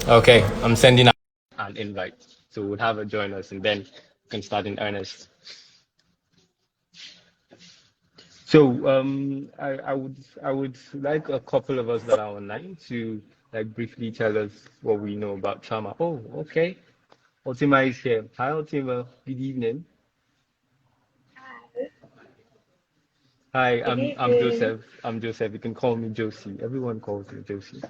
Okay, I'm sending out an invite. So we'll have her join us and then we can start in earnest. So I would like a couple of us that are online to like briefly tell us what we know about trauma. Oh, okay. Ultima is here. Hi Ultima. Good evening. Hi, Good I'm evening. Joseph. I'm Joseph. You can call me Josie. Everyone calls me Josie.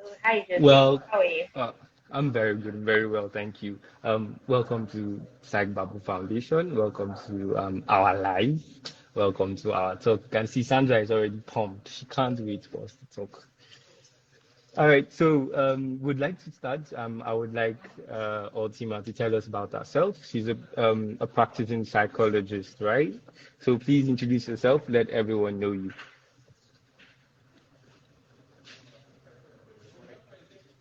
Oh, hi, Josie. Well, How are you? uh, I'm very good, very well, thank you. Welcome to Psych Babu Foundation. Welcome to our live. Welcome to our talk. You can see Sandra is already pumped. She can't wait for us to talk. All right, so would like to start. I would like Ultima to tell us about herself. She's a practicing psychologist, right? So please introduce yourself. Let everyone know you.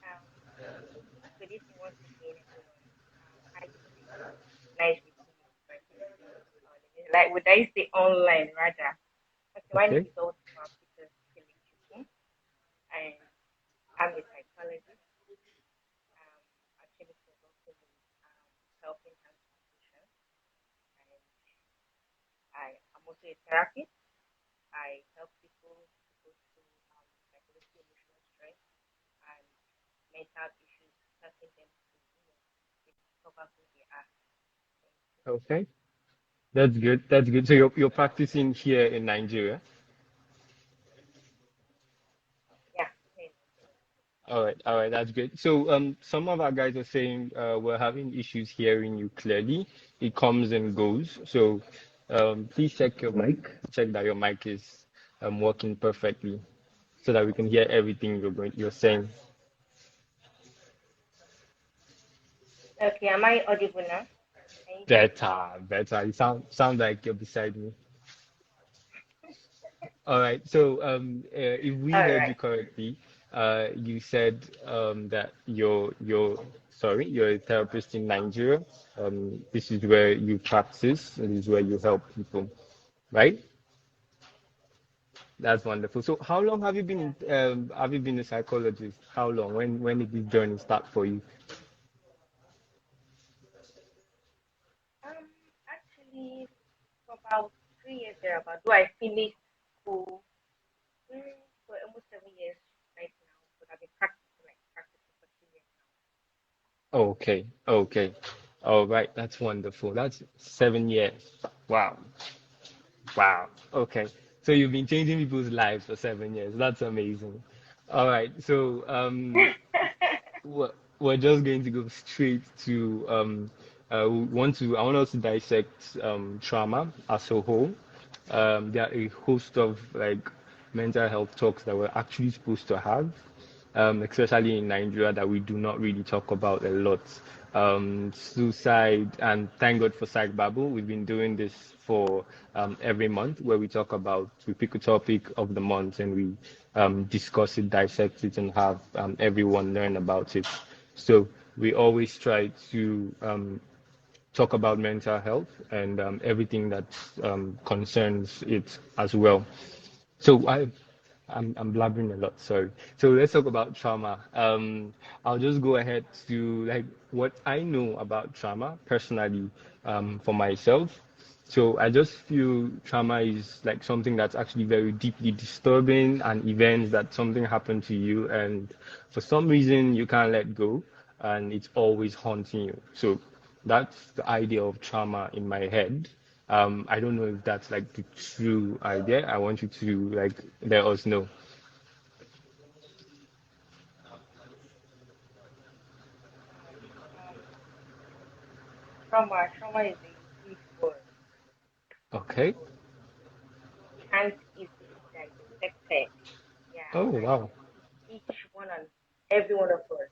Um, Good evening once again, everyone. Hi, Josie. Nice meeting you virtually. Like, would I say online rather? Okay, my name Okay. is Ultima Peter Kelechuku, and I'm a psychologist. Um, actually consulting with helping and foundation, and I'm also a therapist. I help people to go through psychological emotional stress and mental issues, helping them to, discover who they are. Thank you. Okay. That's good. That's good. So you're practicing here in Nigeria. Yeah. Okay. All right, that's great. So some of our guys are saying we're having issues hearing you clearly. It comes and goes. So please check your mic. Check that your mic is working perfectly so that we can hear everything you're saying. Okay. Am I audible now? Can you hear me? Better, better. You sound like you're beside me. All right. So, if we All heard you right. correctly, you said that you're a therapist in Nigeria. This is where you practice, and this is where you help people, right? That's wonderful. So, how long Yeah. have you been a psychologist? How long? When did this journey start for you? Actually, for about 3 years there, about do I finished school for almost 7 years right now, but I've been practicing for 3 years now. Okay, okay. All right, that's wonderful. That's 7 years. Wow. Wow. Okay. So you've been changing people's lives for 7 years. That's amazing. All right. So we're just going to go straight to I want us to dissect trauma as a whole. There are a host of like mental health talks that we're actually supposed to have, especially in Nigeria, that we do not really talk about a lot. Suicide, and thank God for Psych Babble. We've been doing this for every month where we pick a topic of the month and we discuss it, dissect it, and have everyone learn about it. So we always try to talk about mental health and everything that concerns it as well. So I'm blabbering a lot, sorry. So let's talk about trauma. I'll just go ahead to like what I know about trauma personally, for myself. So I just feel trauma is like something that's actually very deeply disturbing, an event that something happened to you and for some reason you can't let go and it's always haunting you. So that's the idea of trauma in my head. I don't know if that's like the true idea. I want you to like let us know. Um, trauma is a huge word. Okay. Can't easily be dissected. Yeah, Oh and wow. each one and every one of us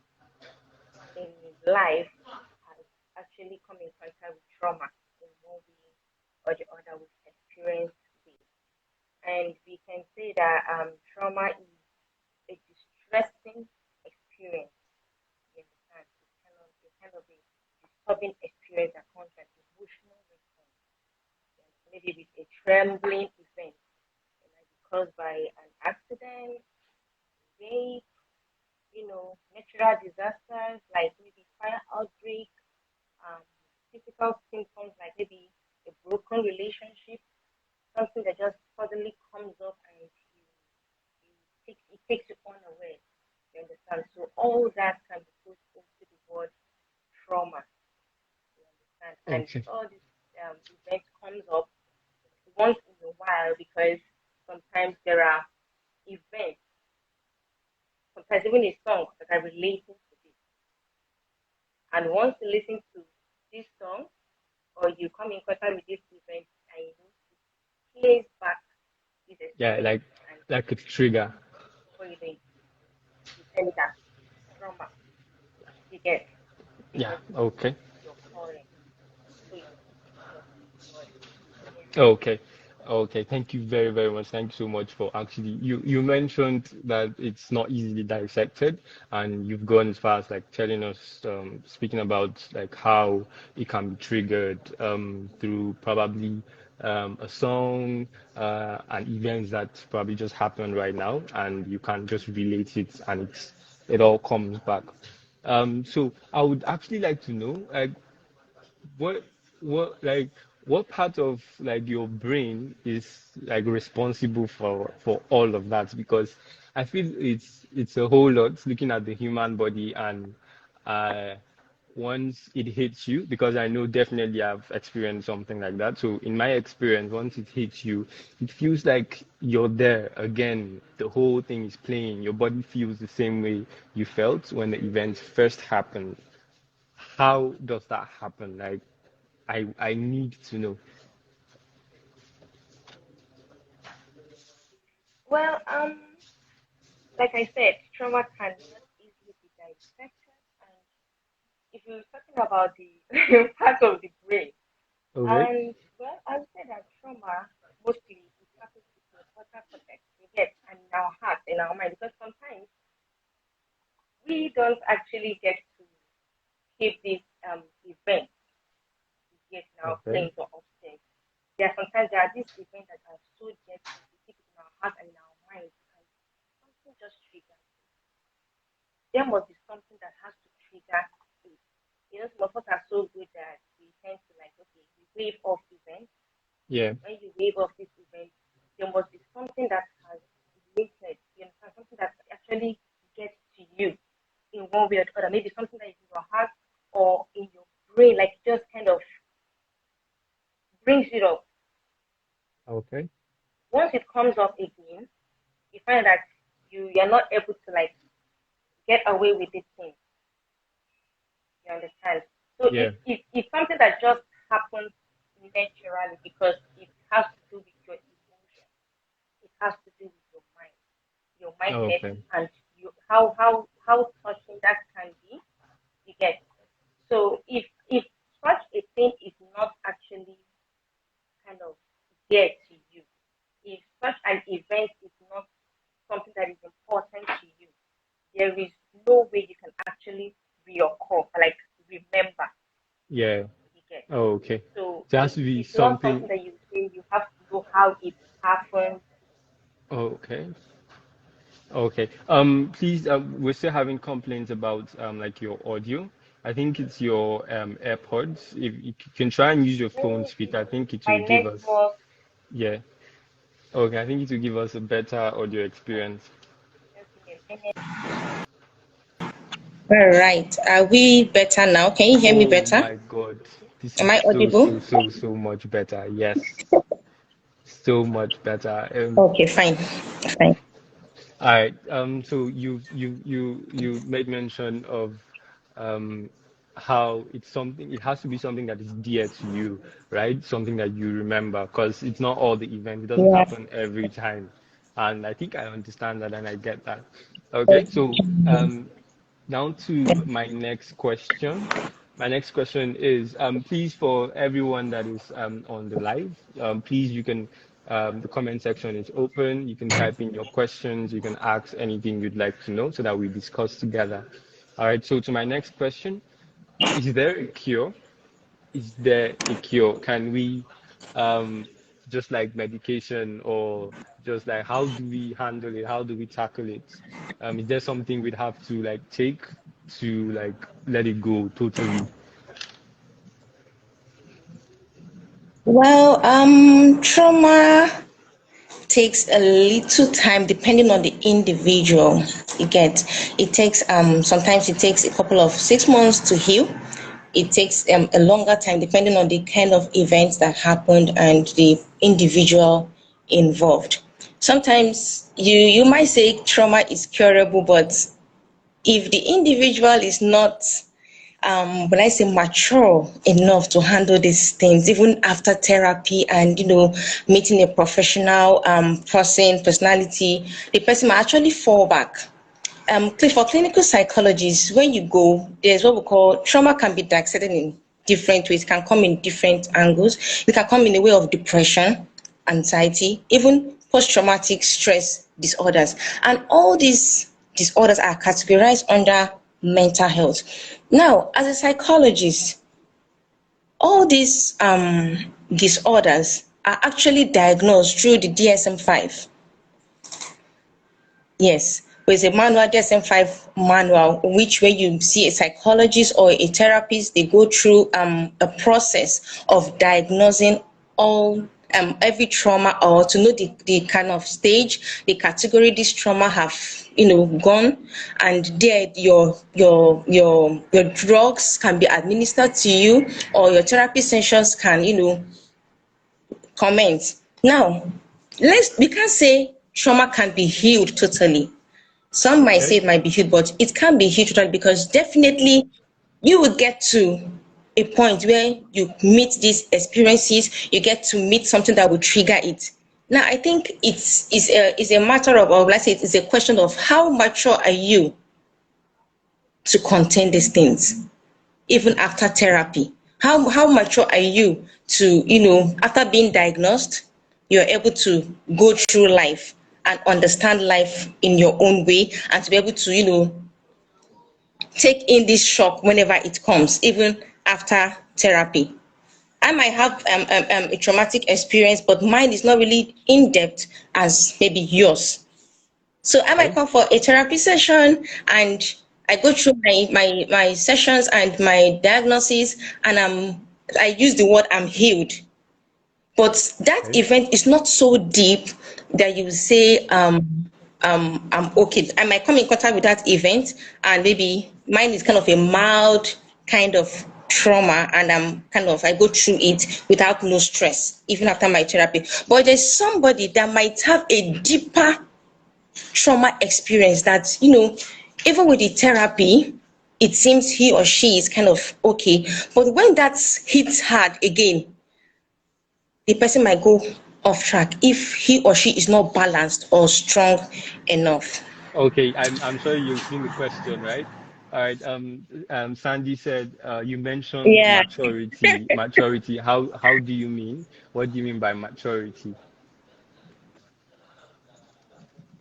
in life has actually come in contact with trauma in one way or the other. We've experienced this, and we can say that trauma is a distressing experience. You understand? It's kind of a disturbing experience that comes with emotional response. Maybe with a trembling event. It might be caused by an accident, rape, natural disasters like maybe fire outbreak, um, physical symptoms like maybe a broken relationship, something that just suddenly comes up and it takes you unaware. You understand? So all that can be put into the word trauma. You understand? And Okay. all this event comes up once in a while because sometimes there are events, sometimes even a song that are relating to this. And once you listen to this song or you come in contact with this event and it plays back this Yeah, experience and like a trigger. before you tell it as trauma, you get Yeah. because Okay. you're calling. So it's just what yeah. Okay. Okay. Thank you very, very much. Thank you so much for actually you mentioned that it's not easily dissected, and you've gone as far as like telling us, speaking about like how it can be triggered through probably a song, and events that probably just happened right now, and you can just relate it, and it all comes back. So I would actually like to know, like, what like what part of like your brain is like responsible for all of that? Because I feel it's a whole lot looking at the human body, and uh once it hits you, because I know definitely I've experienced something like that. So in my experience, once it hits you, it feels like you're there again. The whole thing is playing. Your body feels the same way you felt when the event first happened. How does that happen? Like, I need to know. Well, like I said, trauma cannot easily be dissected. And if you're talking about the part of the brain, Okay. and well, I would say that trauma mostly it happens with the frontal cortex, you get, and in our heart, in our mind, because sometimes we don't actually get to keep this event yet in our Okay. brains or upstairs. There are these events that are so dear to us, we keep it in our heart and in our minds, and something just triggers. There must be something that has to trigger it. Some of us are so good that we tend to like, okay, we wave off events. Yeah. When you wave off this event, there must be something that has related, you understand, something that actually gets to you in one way or the other. Maybe something that is in your heart or in your brain, like just kind of brings it up. Okay. Once it comes up again, you find that you're not able to like get away with this thing. You understand? So Yeah. it's something that just happens naturally because it has to do with your emotion. It has to do with your mindset, Okay. and how touching that can be. You get. So if such a thing is not actually kind of dear to you, if such an event is not something that is important to you, there is no way you can actually reoccur, like remember. Yeah. You get. Okay. So There has to be it's not something something. that you say you have to know how it happened. Okay. Okay. Please, we're still having complaints about like your audio. I think it's your AirPods. If you can try and use your phone speaker, I Maybe think it my will give us, network. yeah. Okay, I think it will give us a better audio experience. Just give me a minute. All right. Are we better now? Can you hear me Oh better? my God. This Am is I audible? so much better. Yes. So much better. Okay, fine. Fine. All right. So you made mention of um, how it's something. It has to be something that is dear to you, right? Something that you remember, because it's not all the events. It doesn't Yeah. happen every time, and I think I understand that and I get that. Okay. So Okay. down to my next question. My next question is, please, for everyone that is on the live, please, you can, the comment section is open. You can type in your questions. You can ask anything you'd like to know so that we discuss together. All right, so to my next question, is there a cure? Is there a cure? Can we just like medication, or just like how do we handle it? How do we tackle it? Is there something we'd have to like take to like let it go totally? Well, trauma takes a little time depending on the individual. You get it takes sometimes it takes a couple of 6 months to heal. It takes a longer time depending on the kind of events that happened and the individual involved. Sometimes you might say trauma is curable, but if the individual is not when I say mature enough to handle these things, even after therapy and meeting a professional personality, the person might actually fall back. For clinical psychologists, when you go, there's what we call trauma can be dissected in different ways. It can come in different angles. It can come in the way of depression, anxiety, even post-traumatic stress disorders. And all these disorders are categorized under mental health. Now, as a psychologist, all these disorders are actually diagnosed through the DSM-5. Yes, with a manual, DSM-5 manual, which when you see a psychologist or a therapist, they go through a process of diagnosing all every trauma, or to know the kind of stage, the category this trauma have gone, and there your drugs can be administered to you, or your therapy sessions can comment. Now, we can't say trauma can be healed totally. Some might say Okay. it might be healed, but it can't be healed totally, because definitely you will get to a point where you meet these experiences, you get to meet something that will trigger it. Now, I think it's a matter of, or let's say it's a question of how mature are you to contain these things, even after therapy. How mature are you to, after being diagnosed, you're able to go through life and understand life in your own way, and to be able to, take in this shock whenever it comes, even after therapy. I might have a traumatic experience, but mine is not really in depth as maybe yours. So I might Okay. come for a therapy session, and I go through my sessions and my diagnosis, and I use the word I'm healed. But that Okay. event is not so deep that you say I'm okay. I might come in contact with that event, and maybe mine is kind of a mild kind of trauma, and I go through it without no stress, even after my therapy. But there's somebody that might have a deeper trauma experience that, even with the therapy, it seems he or she is kind of okay. But when that hits hard again, the person might go off track if he or she is not balanced or strong enough. Okay, I'm sure you've seen the question, right? All right. Sandy said you mentioned Yeah. maturity. Maturity. How do you mean? What do you mean by maturity?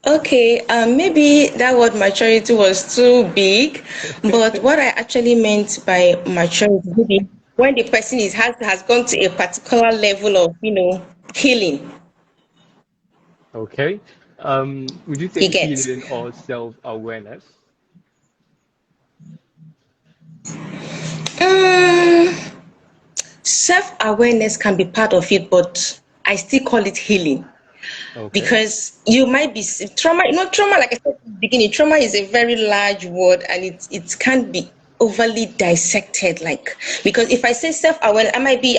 Okay, maybe that word maturity was too big, but what I actually meant by maturity, maybe when the person has gone to a particular level of, healing. Okay. Would you say You get. healing or self-awareness? Um, Self-awareness can be part of it, but I still call it healing. Okay. Because you might be trauma, trauma, like I said in the beginning, trauma is a very large word, and it can't be overly dissected, like, because if I say self-awareness, I might be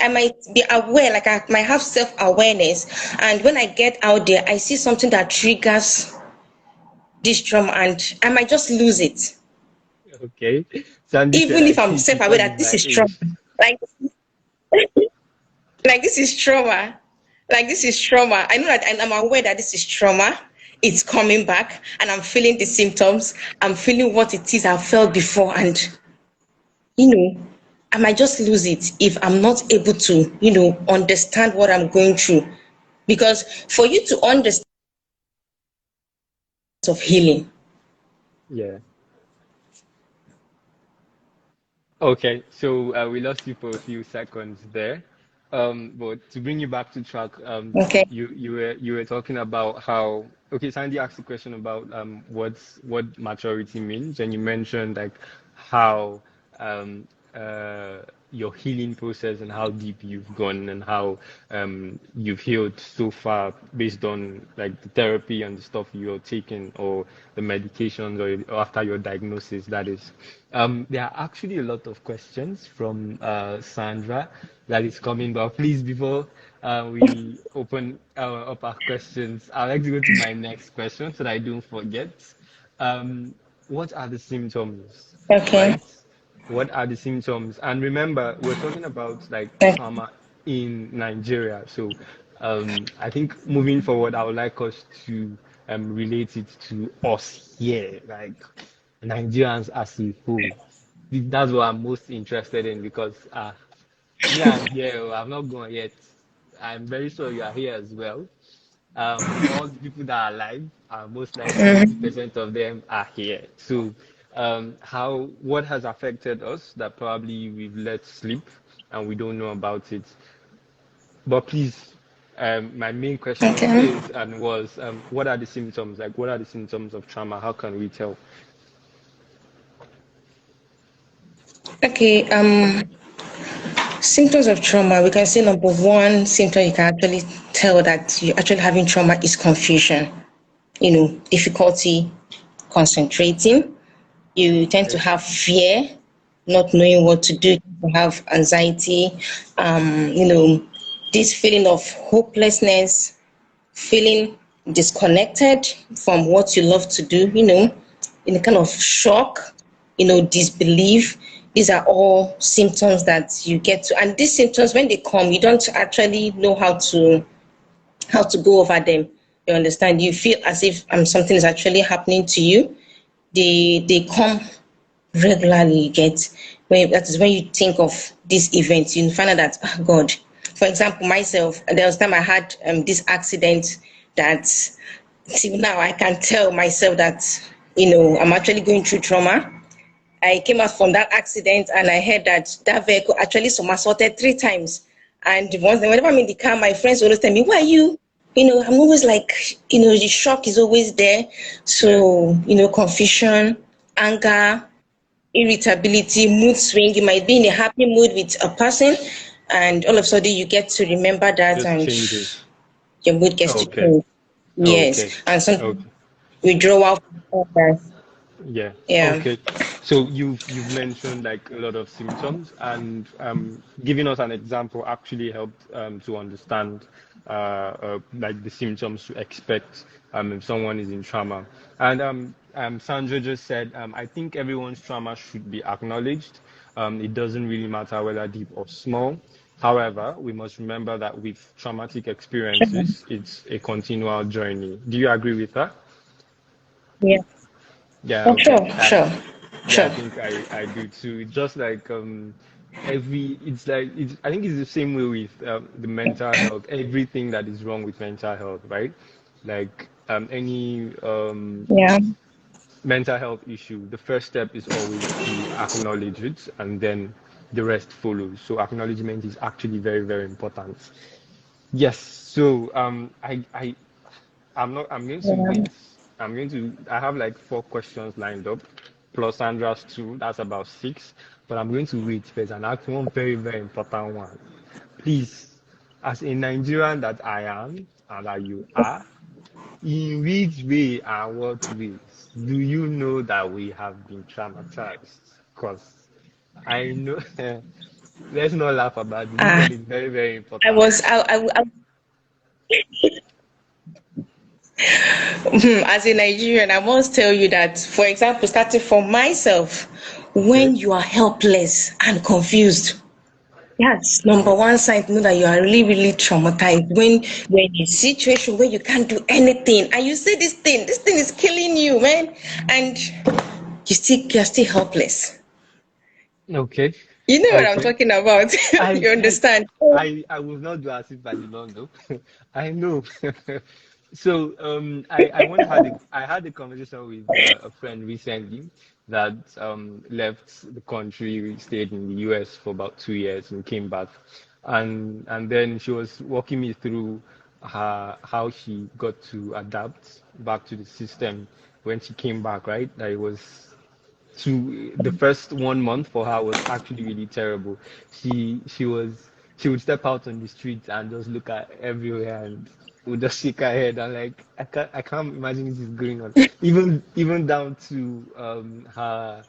aware, like I might have self-awareness, and when I get out there I see something that triggers this trauma, and I might just lose it, Okay. Sandy said, even I if I'm think self-aware because that of this my is trauma, age. like this is trauma, like this is trauma. I know that, and I'm aware that this is trauma. It's coming back, and I'm feeling the symptoms. I'm feeling what it is I felt before, and you know I might just lose it if I'm not able to understand what I'm going through, because for you to understand of healing. Yeah. Okay. So we lost you for a few seconds there. But to bring you back to track, Okay. you were talking about how okay, Sandy asked a question about what maturity means, and you mentioned like how um uh your healing process and how deep you've gone and how you've healed so far based on like the therapy and the stuff you're taking or the medications or after your diagnosis, that is. There are actually a lot of questions from Sandra that is coming, but please, before we open up our questions, I'd like to go to my next question so that I don't forget. What are the symptoms, Okay. right? What are the symptoms? And remember, we're talking about like Okay. trauma in Nigeria. So I think moving forward, I would like us to relate it to us here, like Nigerians as a whole. That's what I'm most interested in because me, I'm here. Oh, I've not gone yet. I'm very sure you are here as well. All the people that are alive are most likely Mhm. 80% of them are here. So, what has affected us that probably we've let slip and we don't know about it. But please, my main question Okay. is and was, what are the symptoms? Like, what are the symptoms of trauma? How can we tell? Okay. Symptoms of trauma. We can say number one symptom you can actually tell that you're actually having trauma is confusion. Difficulty concentrating. You tend to Okay. have fear, not knowing what to do. You have anxiety. This feeling of hopelessness, feeling disconnected from what you love to do, in a kind of shock, disbelief. These are all symptoms that you get to, and these symptoms, when they come, you don't actually know how to go over them. You understand? You feel as if something is actually happening to you. They come regularly. You get when that is when you think of these events, you find out that God. For example, myself, there was time I had this accident that till now I can tell myself that I'm actually going through trauma. I came out from that accident and I heard that that vehicle actually somersaulted 3 times. And whenever I'm in the car, my friends always tell me, "Why are you?" I'm always like, the shock is always there. Yeah, So, confusion, anger, irritability, mood swing. You might be in a happy mood with a person, and all of a sudden you get to remember that, just and changes. your mood gets to Okay. change. Yes, Okay. and some Okay. withdrawal from others. Yeah. Yeah. Okay. So you've mentioned like a lot of symptoms, and giving us an example actually helped to understand like the symptoms to expect if someone is in trauma. And Sandra just said, I think everyone's trauma should be acknowledged. It doesn't really matter whether deep or small. However, we must remember that with traumatic experiences, it's a continual journey. Do you agree with that? Yeah. Yeah, Oh, okay. sure, sure, Yeah, I sure. think I do too. Just like it's like I think it's the same way with the mental health. Everything that is wrong with mental health, right? Like any Yeah. mental health issue, the first step is always to acknowledge it and then the rest follows. So acknowledgement is actually very, very important. Yes. So I'm going to Yeah. wait. I have like 4 questions lined up, plus Sandra's two. That's about six. But I'm going to wait first and ask one very, very important one. Please, as a Nigerian that I am and that you are, in which way and what ways do you know that we have been traumatized? Because I know, let's not laugh about it. This Ah, one is very, very I important. was, as a Nigerian, I must tell you that, for example, starting from myself, Okay? when you are helpless and confused, that's number Okay. one sign to know that you are really, really traumatized. When you're in a situation where you can't do anything, and you say this thing is killing you, man, and you're still helpless. Okay. You know what I'm Okay. talking about. I You I understand? I will not do as if I did not know. I know. So I had a conversation with a friend recently that left the country, stayed in the US for about 2 years and came back. and then she was walking me through how she got to adapt back to the system when she came back, right? That it was the first 1 month for her was actually really terrible. She would step out on the street and just look at everywhere and would just shake her head and like I can't imagine this is going on. Even down to her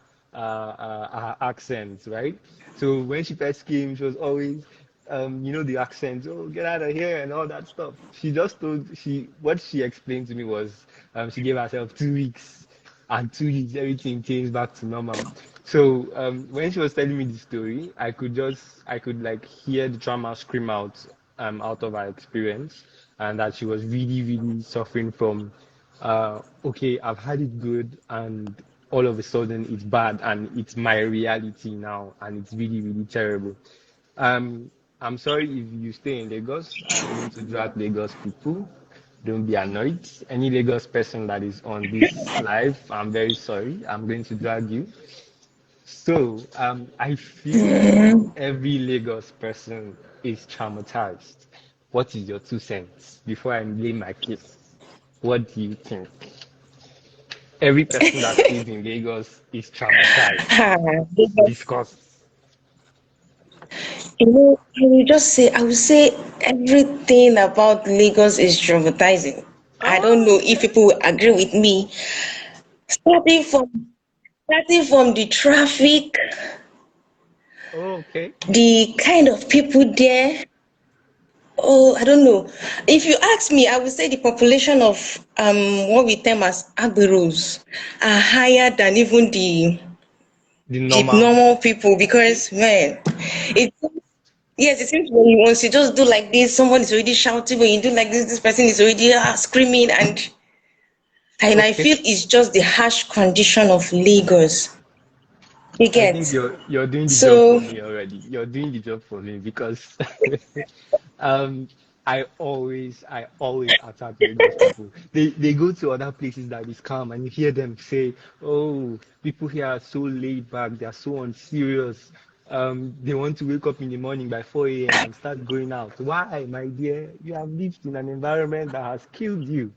accents, right? So when she first came, she was always the accent, oh, get out of here and all that stuff. She just told she what she explained to me was she gave herself 2 weeks, and 2 weeks everything changed back to normal. So when she was telling me the story, I could like hear the trauma scream out of her experience, and that she was really really suffering from okay, I've had it good and all of a sudden it's bad and it's my reality now and it's really really terrible. um, I'm sorry if you stay in Lagos. I'm going to drag Lagos people. Don't be annoyed. Any Lagos person that is on this live, I'm very sorry. I'm going to drag you. So, I feel every Lagos person is traumatized. What is your 2 cents before I lay my case? What do you think? Every person that stays in Lagos is traumatized. Ah, Discuss. I would say everything about Lagos is traumatizing. I don't Oh, know if okay. people will agree with me. Starting from starting from the traffic, Oh, okay. the kind of people there. Oh, I don't know. If you ask me, I would say the population of what we term as Agberos are higher than even The the normal. normal people Okay. because man, it yes, it seems when you once you just do like this, someone is already shouting. When you do like this person is already screaming, and I Okay. feel it's just the harsh condition of Lagos. You I think get you're doing the job for so. me already. You're doing the job for me because um I always attack Lagos people. They go to other places that is calm and you hear them say, "Oh, people here are so laid back, they are so unserious. They want to wake up in the morning by 4 a.m. and start going out." Why, my dear? You have lived in an environment that has killed you.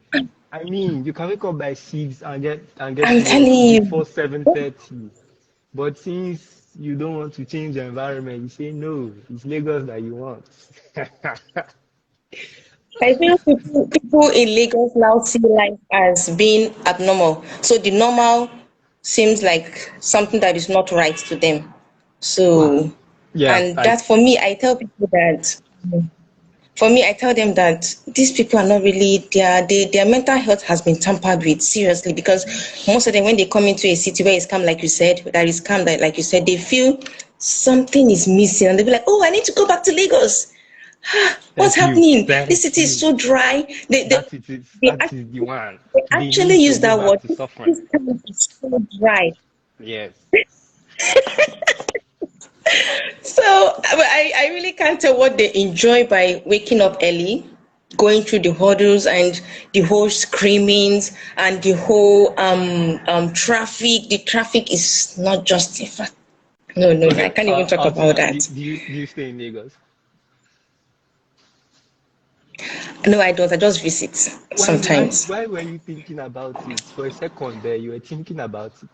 I mean, you can wake up by 6 and get I'm to work telling you, before 7:30. But since you don't want to change the environment, you say no, it's Lagos that you want. I feel people in Lagos now see life as being abnormal. So the normal seems like something that is not right to them. Wow. So, Yeah, and that for me, I tell people that. For me, I tell them that these people are not really their mental health has been tampered with seriously because most of them when they come into a city where it's calm, like you said, that is calm, that like you said, they feel something is missing and they'll be like, oh, I need to go back to Lagos. What's thank you, happening? This thank city is you. so dry. That it is. They, That is the one. they They actually need to use go that back word. to suffering. This town is so dry. Yes. So I really can't tell what they enjoy by waking up early, going through the hurdles and the whole screamings and the whole traffic. The traffic is not justified. No, no, no, I Okay. can't even talk about Altina, that. do you stay in Lagos? No, I don't. I just visit sometimes. Why were you thinking about it for a second there? You were thinking about it.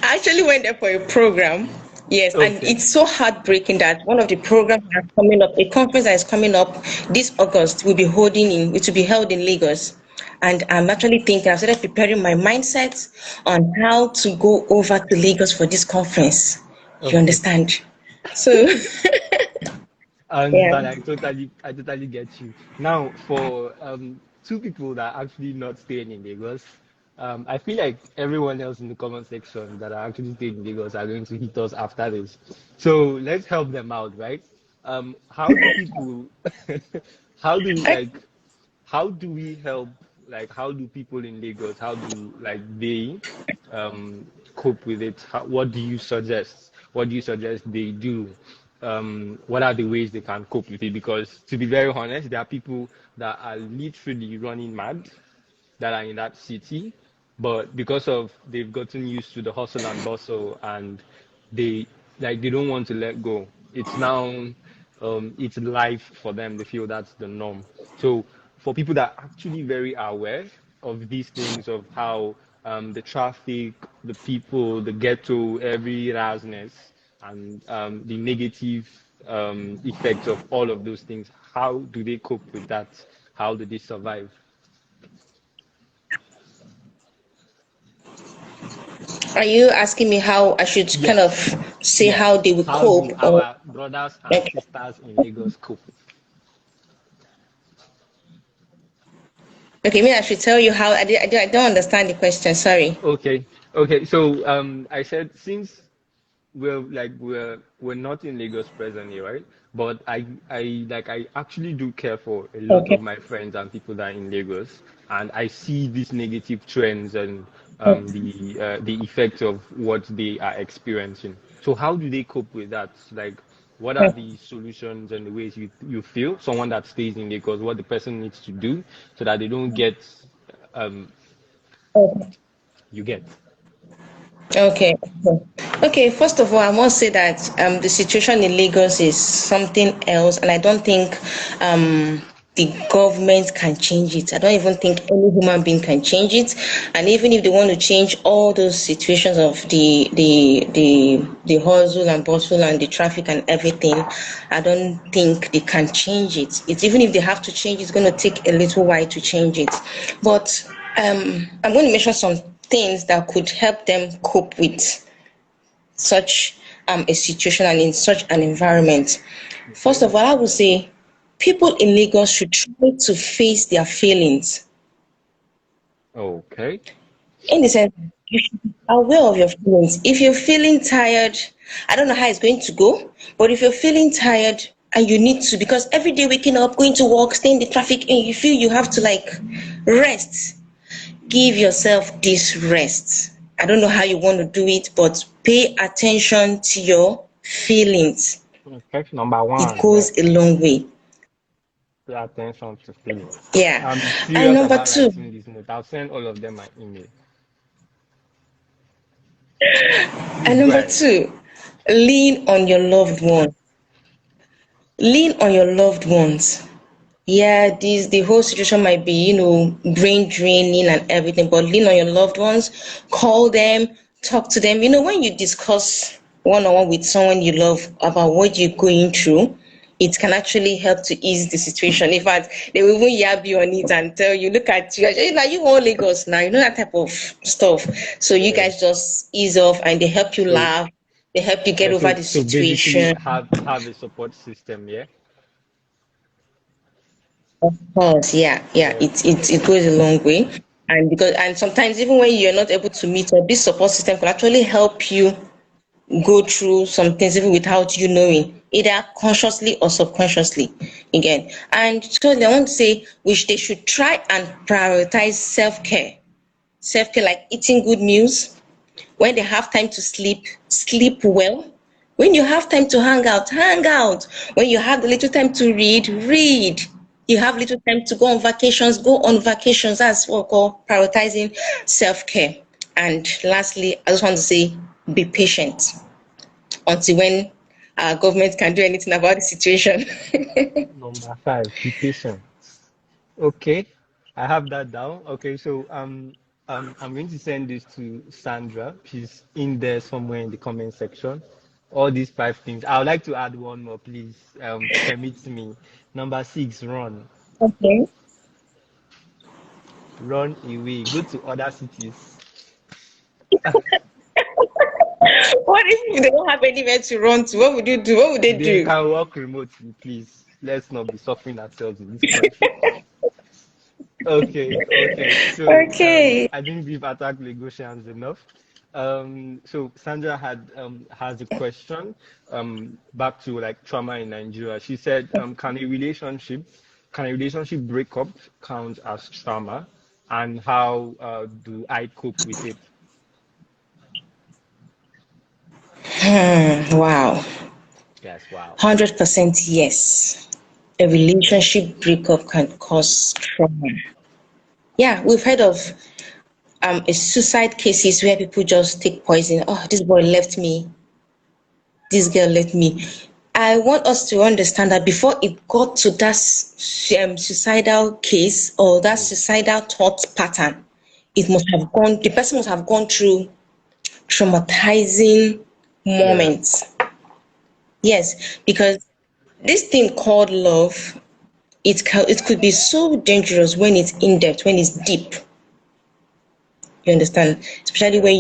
I actually went there for a program. Yes, and Okay. it's so heartbreaking that one of the programs that are coming up, a conference that is coming up this August, will be it will be held in Lagos. And I'm actually thinking, I started preparing my mindset on how to go over to Lagos for this conference. You Okay. understand? So, I yeah. understand. I totally get you. Now, for two people that are actually not staying in Lagos, I feel like everyone else in the comment section that are actually staying in Lagos are going to hit us after this. So let's help them out, right? How do people, how do like how do we help, like how do people in Lagos, how do like they cope with it? What do you suggest, what do you suggest they do? What are the ways they can cope with it? Because to be very honest, there are people that are literally running mad that are in that city, but because of they've gotten used to the hustle and bustle and they like they don't want to let go. It's now it's life for them. They feel that's the norm. So for people that are actually very aware of these things, of how the traffic, the people, the ghetto, every rasness, and the negative effects of all of those things, how do they cope with that? How do they survive? Are you asking me how I should kind of Yes, say yes. how they will How cope? do Or our brothers and okay, sisters in Lagos cope? okay, maybe I should tell you how. I don't understand the question. Sorry. Okay, okay. So I said since we're not in Lagos presently, right? But I actually do care for a lot Okay. of my friends and people that are in Lagos, and I see these negative trends and the effects of what they are experiencing. So how do they cope with that? Like, what are the solutions and the ways you feel someone that stays in Lagos, what the person needs to do so that they don't get um Okay. you get. Okay. Okay. First of all, I must say that the situation in Lagos is something else, and I don't think the government can change it. I don't even think any human being can change it. And even if they want to change all those situations of the hustle and bustle and the traffic and everything, I don't think they can change it. It's even if they have to change, it's going to take a little while to change it. But I'm going to mention some things that could help them cope with such a situation and in such an environment. First Okay. of all, I would say people in Lagos should try to face their feelings Okay. in the sense you should be aware of your feelings. If you're feeling tired, I don't know how it's going to go, but if you're feeling tired and you need to, because every day waking up, going to work, staying in the traffic, and you feel you have to like rest, give yourself this rest. I don't know how you want to do it, but pay attention to your feelings. Okay. Number It one, yeah. goes a long way. Pay attention to feelings. Yeah. I'm And serious number about two, writing this note. I'll send all of them my email. and Please go number ahead. two, lean on your loved ones. Lean on your loved ones. Yeah, this the whole situation might be, brain draining and everything, but lean on your loved ones, call them, talk to them. When you discuss one on one with someone you love about what you're going through, it can actually help to ease the situation. In fact, they will even yab you on it and tell you, look at you, like you want Lagos now, that type of stuff. So you Yeah. guys just ease off and they help you So laugh, they help you get yeah, over so the so basically situation. have a support system, yeah? Of course, yeah, yeah, Yeah. it goes a long way. And sometimes even when you're not able to meet up, this support system can actually help you go through some things even without you knowing, either consciously or subconsciously. Again. And so I want to say which they should try and prioritize self-care. Self-care like eating good meals, when they have time to sleep, sleep well. When you have time to hang out, hang out. When you have the little time to read, read. You have little time to go on vacations. That's what we call prioritizing self-care. And lastly, I just want to say be patient until when our government can do anything about the situation. Number five, be patient. Okay, I have that down. Okay, so I'm going to send this to Sandra. She's in there somewhere in the comment section. All these five things. I would like to add one more, please. Permit me. Number six, run. Okay. Run away. Go to other cities. What if they don't have anywhere to run to? What would you do? What would they They do? can work remotely, please. Let's not be suffering ourselves in this country. Okay, okay. So Okay. I think we've attacked Lagosians enough. So Sandra has a question back to like trauma in Nigeria. She said, can a relationship breakup count as trauma, and how do I cope with it? Wow. Yes, wow. 100% yes. A Okay. relationship breakup can cause trauma. Yeah, we've heard of a suicide cases where people just take poison. Oh, this boy left me. this girl left me. I want us to understand that before it got to that suicidal case or that Mm. suicidal thought pattern, the person must have gone through traumatizing Yeah. moments. Yes, because this thing called love, it could be so dangerous when it's in depth, when it's deep. You understand? Especially Yeah. when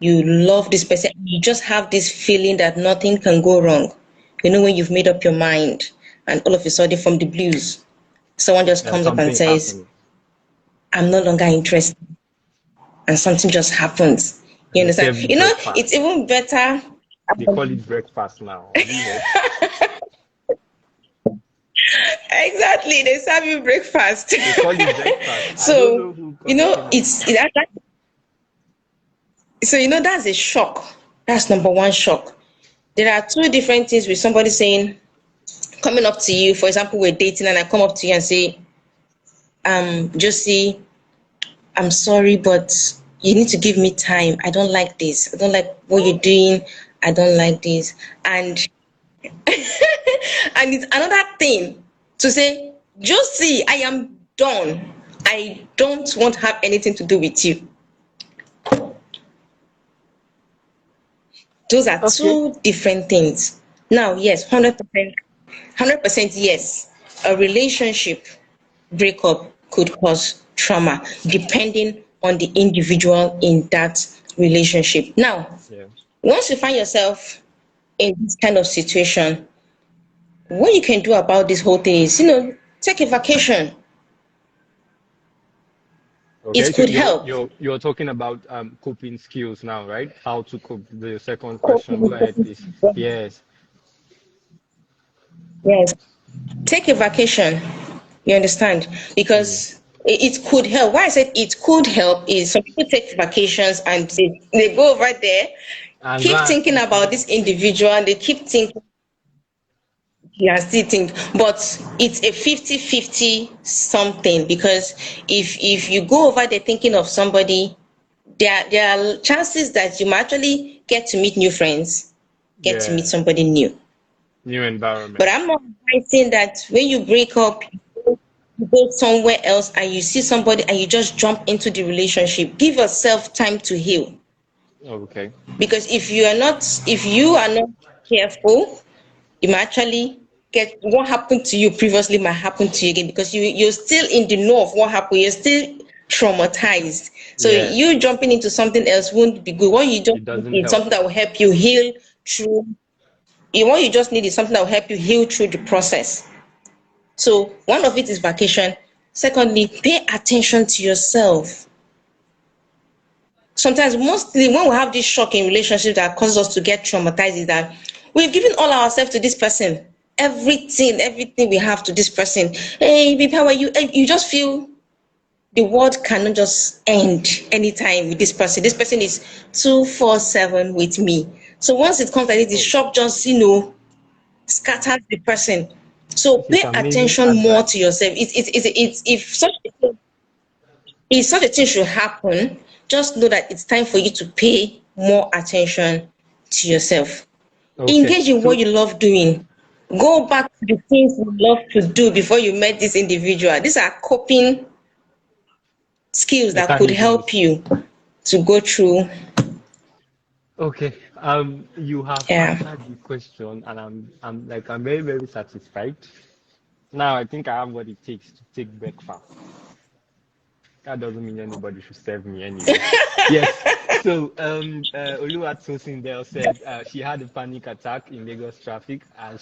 you love this person, you just have this feeling that nothing can go wrong. You know when you've made up your mind, and all of a sudden from the blues, someone just comes up and Something says, happened. "I'm no longer interested," and something just happens. You And they understand? serve you You know, breakfast. it's even better. They call it breakfast now. Have you heard? Exactly, they serve you breakfast. They call it breakfast. I don't So know who you know, came up with that. so you know that's a shock. That's number one shock. There are two different things with somebody saying, coming up to you. For example, we're dating, and I come up to you and say, Josie, I'm sorry, but you need to give me time. I don't like this. I don't like what you're doing. I don't like this. And and it's another thing to say, Josie, I am done. I don't want to have anything to do with you. Those are Okay. two different things. Now, yes, 100% yes. A relationship breakup could cause trauma depending on the individual in that relationship. Now, Yeah. once you find yourself in this kind of situation, what you can do about this whole thing is, take a vacation. Okay. It So could you're help. you're you're talking about coping skills now, right? How to cope. The second question. Go ahead, please. Yes. Yes, take a vacation. You understand? Mm. Because it could help. Why I said it could help is some people take vacations and they go over there, And go keep and thinking about this individual, and they keep thinking, yeah, still think, but it's a 50-50 something, because if you go over there thinking of somebody, there are chances that you might actually get to meet new friends, get to meet yeah, somebody new. new But environment. I'm not advising that when you break up, you go somewhere else and you see somebody and you just jump into the relationship. Give yourself time to heal. Okay. Because if you are not careful, you might actually get what happened to you previously might happen to you again, because you're still in the know of what happened. You're still traumatized. So Yeah. you jumping into something else won't be good. What you just It doesn't need help. something that will help you heal through. What you just need is something that will help you heal through the process. So one of it is vacation. Secondly, pay attention to yourself. Sometimes, mostly when we have this shocking relationship that causes us to get traumatized, is that we've given all ourselves to this person. Everything we have to this person. Hey, baby, how are you? And you just feel the world cannot just end anytime with this person. This person is 247 with me. So once it comes like this, the Oh, shock just, scatters the person. So this is pay amazing attention more to advice. yourself. It's if such a thing should happen, just know that it's time for you to pay more attention to yourself. Okay. Engage in what So you love doing. Go back to the things you love to do before you met this individual. These are coping skills that could help mechanisms. you to go through. Okay. You have Yeah. answered the question, and I'm very, very satisfied. Now I think I have what it takes to take breakfast. That doesn't mean anybody should serve me anyway. Yes. So Oluwatosin said she had a panic attack in Lagos traffic and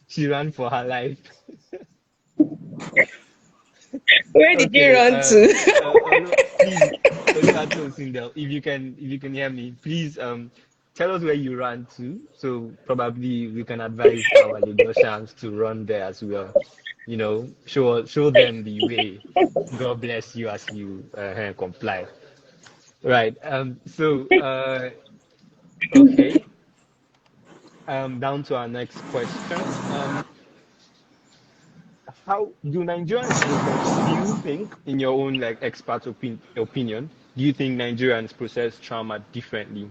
she ran for her life. Where did you Okay. run to? Please, Oluwatosin, if you can hear me, please tell us where you ran to. So probably we can advise our Lagosians to run there as well. Show them the way. God bless you as you comply. Right. Okay. Down to our next question. How do Nigerians process? Do you think, in your own like expert opinion, do you think Nigerians process trauma differently?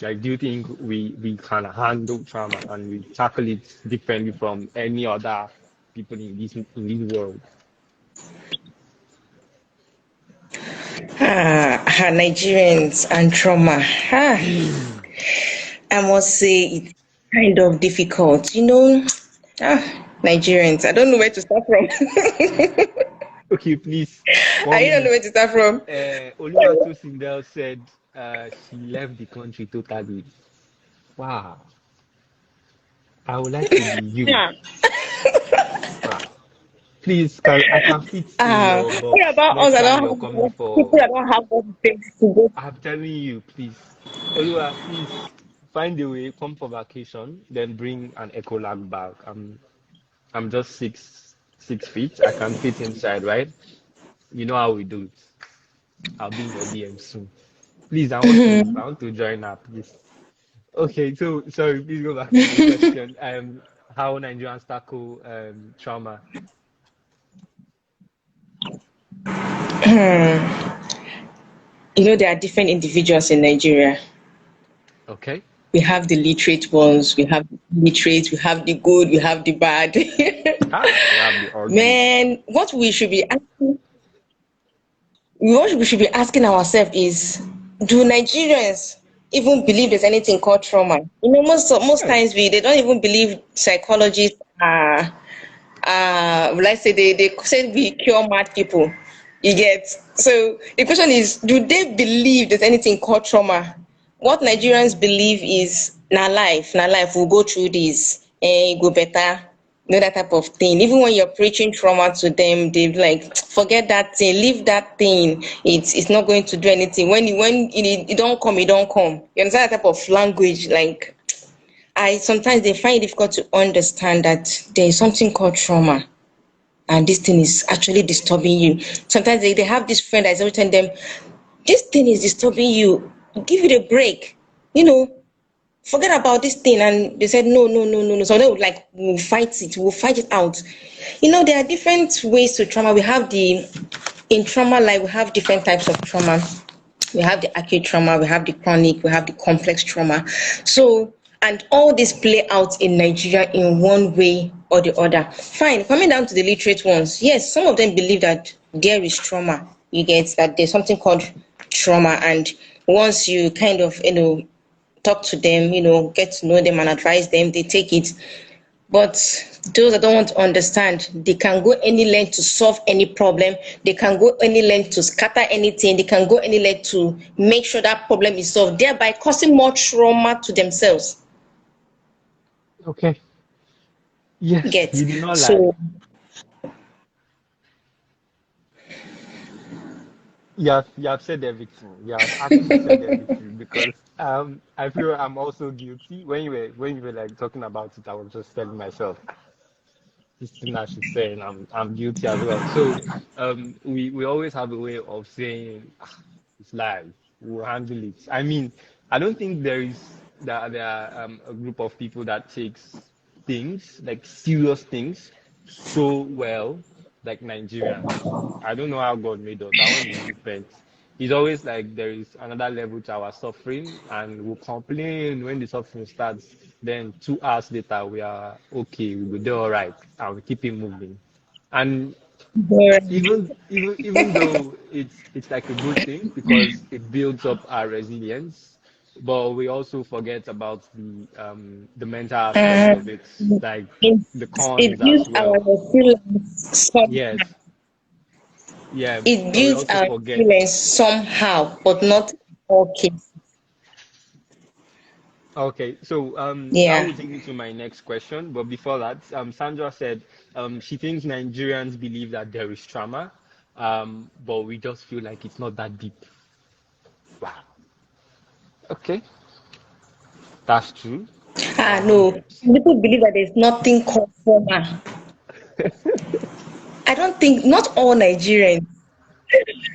Like, do you think we can handle trauma and we tackle it differently from any other people in this world? Nigerians and trauma. I must say it's kind of difficult. Nigerians. I don't know where to start from. Okay, please. I 1 don't know minute. where to start from. Oluwatu Sindel said she left the country totally. Wow. I would like to be you. Yeah. Wow. Please, I can fit in your What box. about us? Next I time don't you're have coming people for, that don't have what it takes to go. I'm telling you, please. Oluwa, please find a way, come for vacation, then bring an Ecolag bag. I'm just 6 feet. I can fit inside, right? You know how we do it. I'll be in your DM soon. Please, I want to join up, please. Okay, so sorry, please go back to the question. How Nigerians tackle trauma. There are different individuals in Nigeria. Okay. We have the literate ones, we have the illiterate, we have the good, we have the bad. We have the ugly. Man, what we should be asking ourselves is, do Nigerians even believe there's anything called trauma? Most Yes. times they don't even believe psychologists are let's say they say we cure mad people. You get. So the question is, do they believe there's anything called trauma? What Nigerians believe is na life will go through this and go better. That type of thing. Even when you're preaching trauma to them, they be like, forget that thing, leave that thing. It's not going to do anything. When it don't come, it don't come. You understand that type of language? Like, I sometimes they find it difficult to understand that there is something called trauma and this thing is actually disturbing you. Sometimes they have this friend that's always telling them, this thing is disturbing you, give it a break, you know, forget about this thing. And they said, no, no, no, no, no. So they would like, we'll fight it out. There are different ways to trauma. In trauma life, we have different types of trauma. We have the acute trauma, we have the chronic, we have the complex trauma. So, and all this play out in Nigeria in one way or the other. Fine, coming down to the literate ones, yes, some of them believe that there is trauma. You get that there's something called trauma, and once you kind of talk to them, get to know them and advise them, they take it. But those that don't want to understand, they can go any length to solve any problem. They can go any length to scatter anything. They can go any length to make sure that problem is solved, thereby causing more trauma to themselves. Okay. Yes, Get. you did not lie. So, You have said everything. You have actually said everything because I feel I'm also guilty. When you were like talking about it, I was just telling myself this thing I should say, and I'm guilty as well. So we always have a way of saying, it's live, we'll handle it. I mean, I don't think there are a group of people that takes things like serious things so well like Nigerians. I don't know how God made us. That one is different. It's always like there is another level to our suffering, and we'll complain when the suffering starts. Then 2 hours later, we are okay, we will do all right, and we keep it moving. And yeah. even though it's like a good thing because it builds up our resilience, but we also forget about the mental aspect of it, like it, the it cons builds as our well. resilience. Yes, yeah, It but we builds also our forget. resilience somehow, but not okay. Okay, so that Yeah. will take me to my next question. But before that, Sandra said she thinks Nigerians believe that there is trauma, but we just feel like it's not that deep. Wow. Okay, that's true. No. Um, People believe that there's nothing called trauma. I don't think not all Nigerians,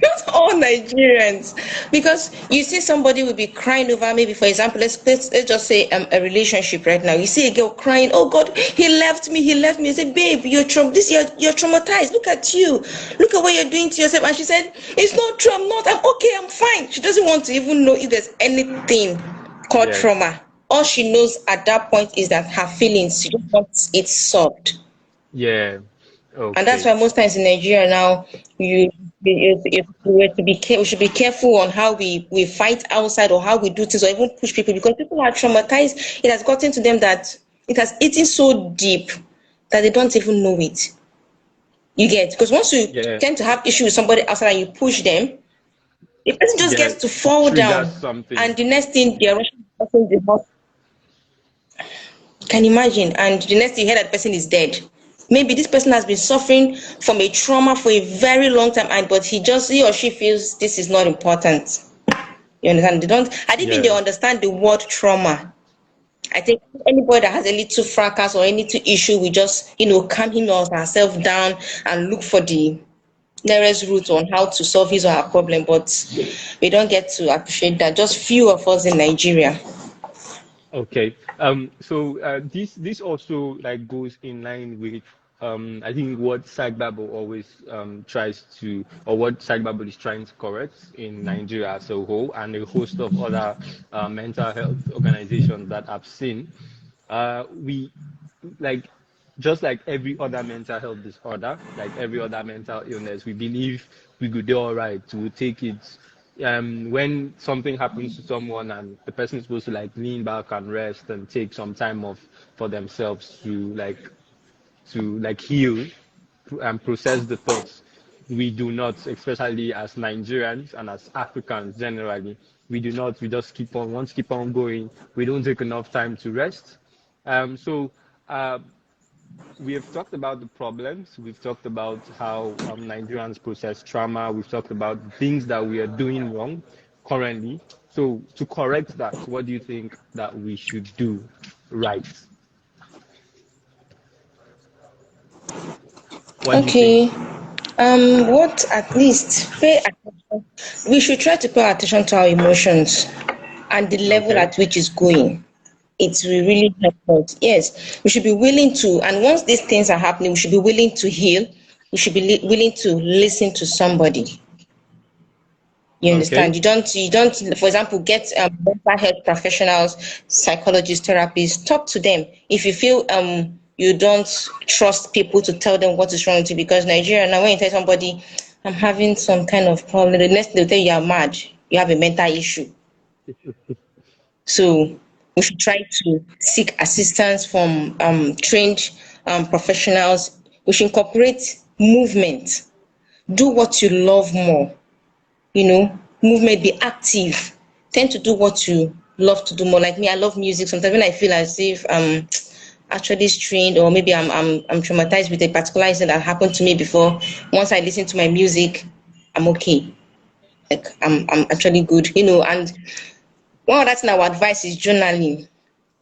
not all Nigerians, because you see somebody will be crying over, maybe for example, let's just say a relationship right now. You see a girl crying, oh God, he left me. You say, babe, you're traumatized. Look at you, look at what you're doing to yourself. And she said, it's not true. I'm not. I'm okay. I'm fine. She doesn't want to even know if there's anything called Yeah. trauma. All she knows at that point is that her feelings, she just wants it solved. Yeah. And that's Okay. why most times in Nigeria now, if we were to be we should be careful on how we fight outside or how we do things or even push people, because people are traumatized. It has gotten to them that it has eaten so deep that they don't even know it. You get, because once you Yeah. tend to have issue with somebody outside and you push them, the person just Yeah. gets to It fall triggers down, something. and the next thing they're rushing the person to the hospital. Can you imagine? And the next thing you hear, that person is dead. Maybe this person has been suffering from a trauma for a very long time, and but he or she feels this is not important. You understand? They don't. I don't think they Yeah. understand the word trauma. I think anybody that has a little fracas or any little issue, we just calm him or herself down and look for the nearest route on how to solve his or her problem. But we don't get to appreciate that. Just few of us in Nigeria. Okay. So this also like goes in line with I think what Sagbabo always tries to, or what Sagbabo is trying to correct in Nigeria as a whole, and a host of other mental health organizations that I've seen. We like just like every other mental health disorder, like every other mental illness, we believe we could do all right. We'll take it. When something happens to someone and the person is supposed to like lean back and rest and take some time off for themselves to like heal and process the thoughts. We do not, especially as Nigerians and as Africans generally, we do not. We just keep on, once keep on going. We don't take enough time to rest. So uh, we have talked about the problems. We've talked about how Nigerians process trauma. We've talked about things that we are doing wrong currently. So to correct that, what do you think that we should do right? What do you think? Okay. What at least pay attention. We should try to pay attention to our emotions and the level Okay. at which it's going. It will really help us. Yes, we should be willing to, and once these things are happening, we should be willing to heal. We should be willing to listen to somebody. You understand? Okay. You don't, for example, get mental health professionals, psychologists, therapists, talk to them. If you feel you don't trust people to tell them what is wrong with you, because Nigeria now, when you tell somebody, I'm having some kind of problem, the next they'll tell you are mad, you have a mental issue. So we should try to seek assistance from trained professionals. We should incorporate movement. Do what you love more. Movement, be active. Tend to do what you love to do more. Like me, I love music. Sometimes when I feel as if actually strained, or maybe I'm traumatized with a particular incident that happened to me before, once I listen to my music, I'm okay. Like I'm actually good. And one other thing I would advise is journaling.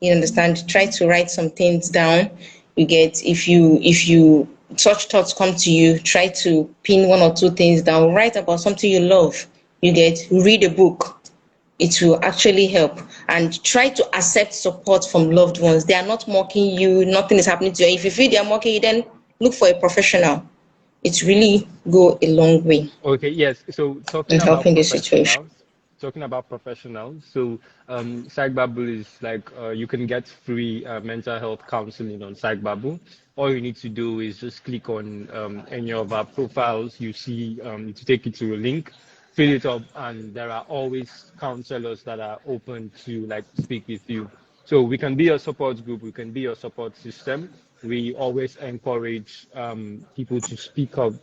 You understand? Try to write some things down. You get, if you such thoughts come to you, try to pin one or two things down. Write about something you love. You get, read a book. It will actually help. And try to accept support from loved ones. They are not mocking you, nothing is happening to you. If you feel they are mocking you, then look for a professional. It really go a long way Okay, yes. So in helping this situation. talking about professionals. So Psychbabble is like you can get free mental health counseling on Psychbabble. All you need to do is just click on any of our profiles. You see to take you to a link, fill it up, and there are always counselors that are open to like speak with you. So we can be a support group. We can be a support system. We always encourage people to speak up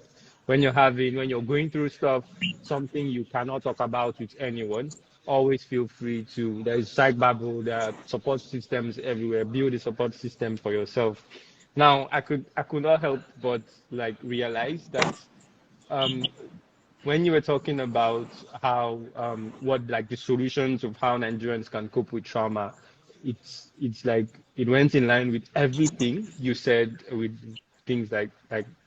when you're going through stuff, something you cannot talk about with anyone. Always feel free to. There is side babble. There are support systems everywhere. Build a support system for yourself. Now, I could not help but like realize that um, when you were talking about how what like the solutions of how Nigerians can cope with trauma, it's like it went in line with everything you said with things like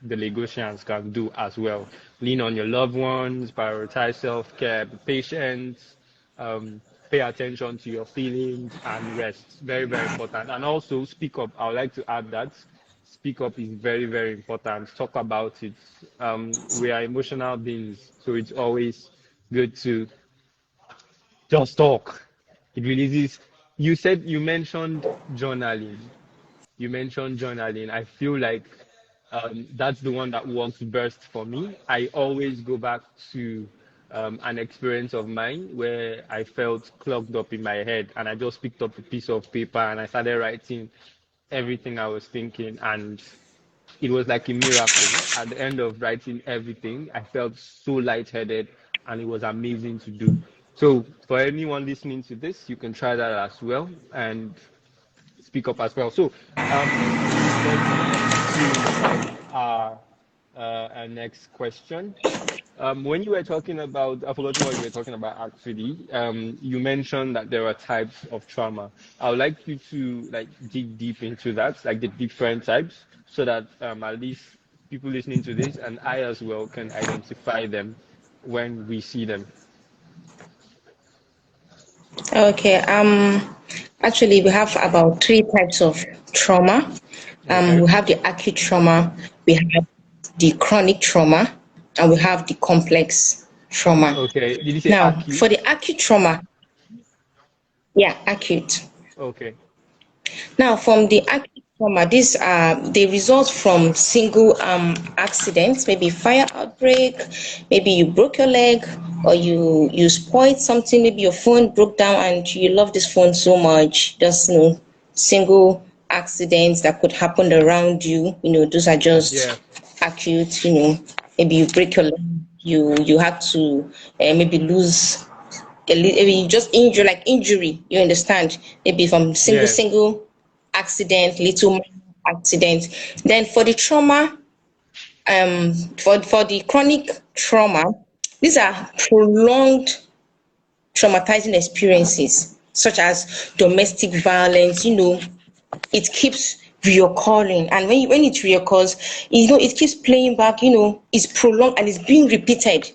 the Lagosians can do as well. Lean on your loved ones, prioritize self-care, be patient, um, pay attention to your feelings and rest. Very, very important. And also speak up. I would like to add that speak up is very, very important. Talk about it. We are emotional beings, so it's always good to just talk. It releases You said you mentioned journaling. You mentioned journaling. I feel like that's the one that works best for me. I always go back to an experience of mine where I felt clogged up in my head, and I just picked up a piece of paper and I started writing everything I was thinking, and it was like a miracle. At the end of writing everything, I felt so lightheaded, and it was amazing to do. So, for anyone listening to this, you can try that as well and speak up as well. So, let's move to our next question. When you were talking about, I've forgotten what you were talking about actually. You mentioned that there are types of trauma. I would like you to like dig deep into that, like the different types, so that at least people listening to this and I as well can identify them when we see them. Okay. Actually, we have about three types of trauma. Okay. We have the acute trauma, we have the chronic trauma, and we have the complex trauma. Okay. Did you say Now, for acute? the acute trauma, yeah, acute. Okay. Now, from the acute trauma, these are they result from single accidents, maybe fire outbreak, maybe you broke your leg, or you spoiled something, maybe your phone broke down and you love this phone so much. Just single accidents that could happen around you. Those are Yeah. just acute. Maybe you break your leg, you had to maybe lose maybe you just injure like injury, you understand, maybe from single Yeah. single accident, little minor accident. Then for the trauma, for the chronic trauma, these are prolonged traumatizing experiences such as domestic violence. It keeps reoccurring, and when it reoccurs, it keeps playing back. It's prolonged and it's being repeated.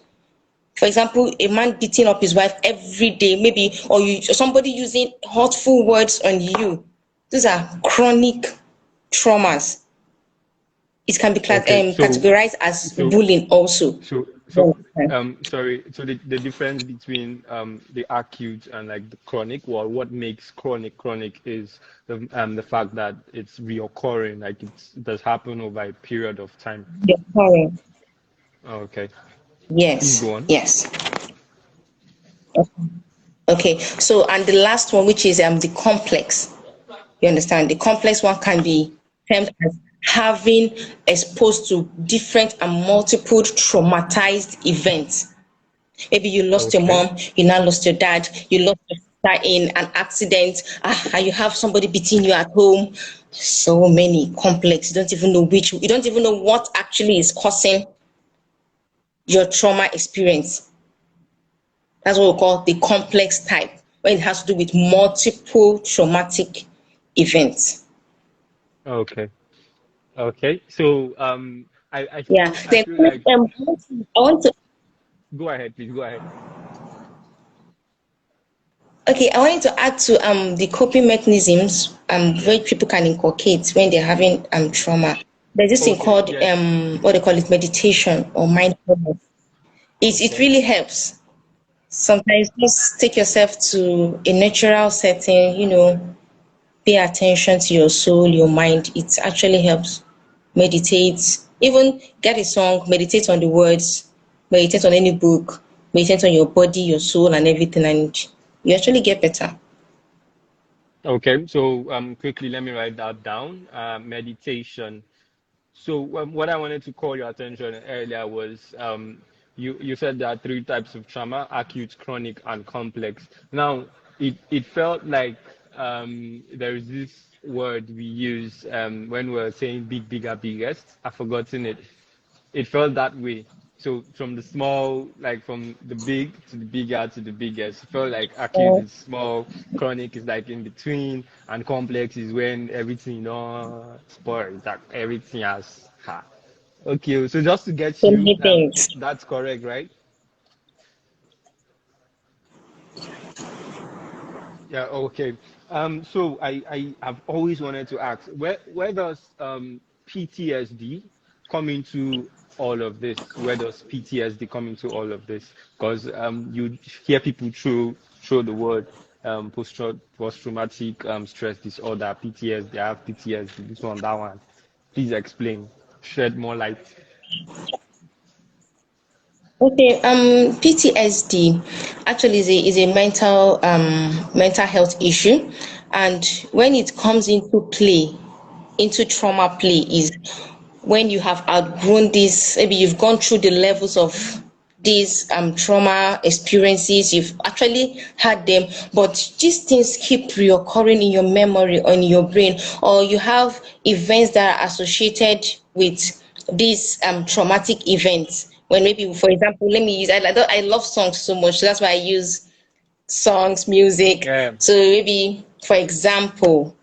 For example, a man beating up his wife every day, maybe, or somebody using hurtful words on you. These are chronic traumas. It can be Okay. categorized as So bullying also. So, sorry. So the difference between the acute and like the chronic, well, what makes chronic is the fact that it's reoccurring, like it does happen over a period of time. Yeah, sorry. Okay, please Yes, go on. yes. Okay. So, and the last one, which is the complex. You understand? The complex one can be termed as having exposed to different and multiple traumatized events. Maybe you lost your Okay, mom, you now lost your dad, you lost your sister in an accident, and you have somebody beating you at home. So many complex. You don't even know what actually is causing your trauma experience. That's what we call the complex type, when it has to do with multiple traumatic events. okay, okay. So Yeah. I Then feel like I want to go ahead, please go ahead. okay, I wanted to add to the coping mechanisms Yeah. which people can inculcate when they're having trauma. There's this thing Okay. called Yes. what they call it, meditation or mindfulness. It Okay. really helps. Sometimes just take yourself to a natural setting, pay attention to your soul, your mind. It actually helps. Meditate, even get a song, meditate on the words, meditate on any book, meditate on your body, your soul, and everything, and you actually get better. Okay. So quickly, let me write that down. Meditation. So what I wanted to call your attention earlier was you said there are three types of trauma: acute, chronic, and complex. Now it felt like there is this word we use when we're saying big, bigger, biggest. I've forgotten it. It felt that way. So from the small, like from the big to the bigger to the biggest, it felt like acute is small, chronic is like in between, and complex is when everything spoils, that everything has ha. Okay, so just to get So you, many things. that's correct, right? Yeah, okay. So I have always wanted to ask, where does PTSD come into all of this? Where does PTSD come into all of this? Because you hear people throw the word post-traumatic stress disorder, PTSD. They have PTSD. This one, that one. Please explain. Shed more light. Okay, PTSD actually is a mental health issue, and when it comes into trauma play is when you have outgrown this, maybe you've gone through the levels of these trauma experiences, you've actually had them, but these things keep reoccurring in your memory or in your brain, or you have events that are associated with these traumatic events. When maybe, for example, let me use, I love songs so much, so that's why I use songs, music. Yeah. So maybe, for example,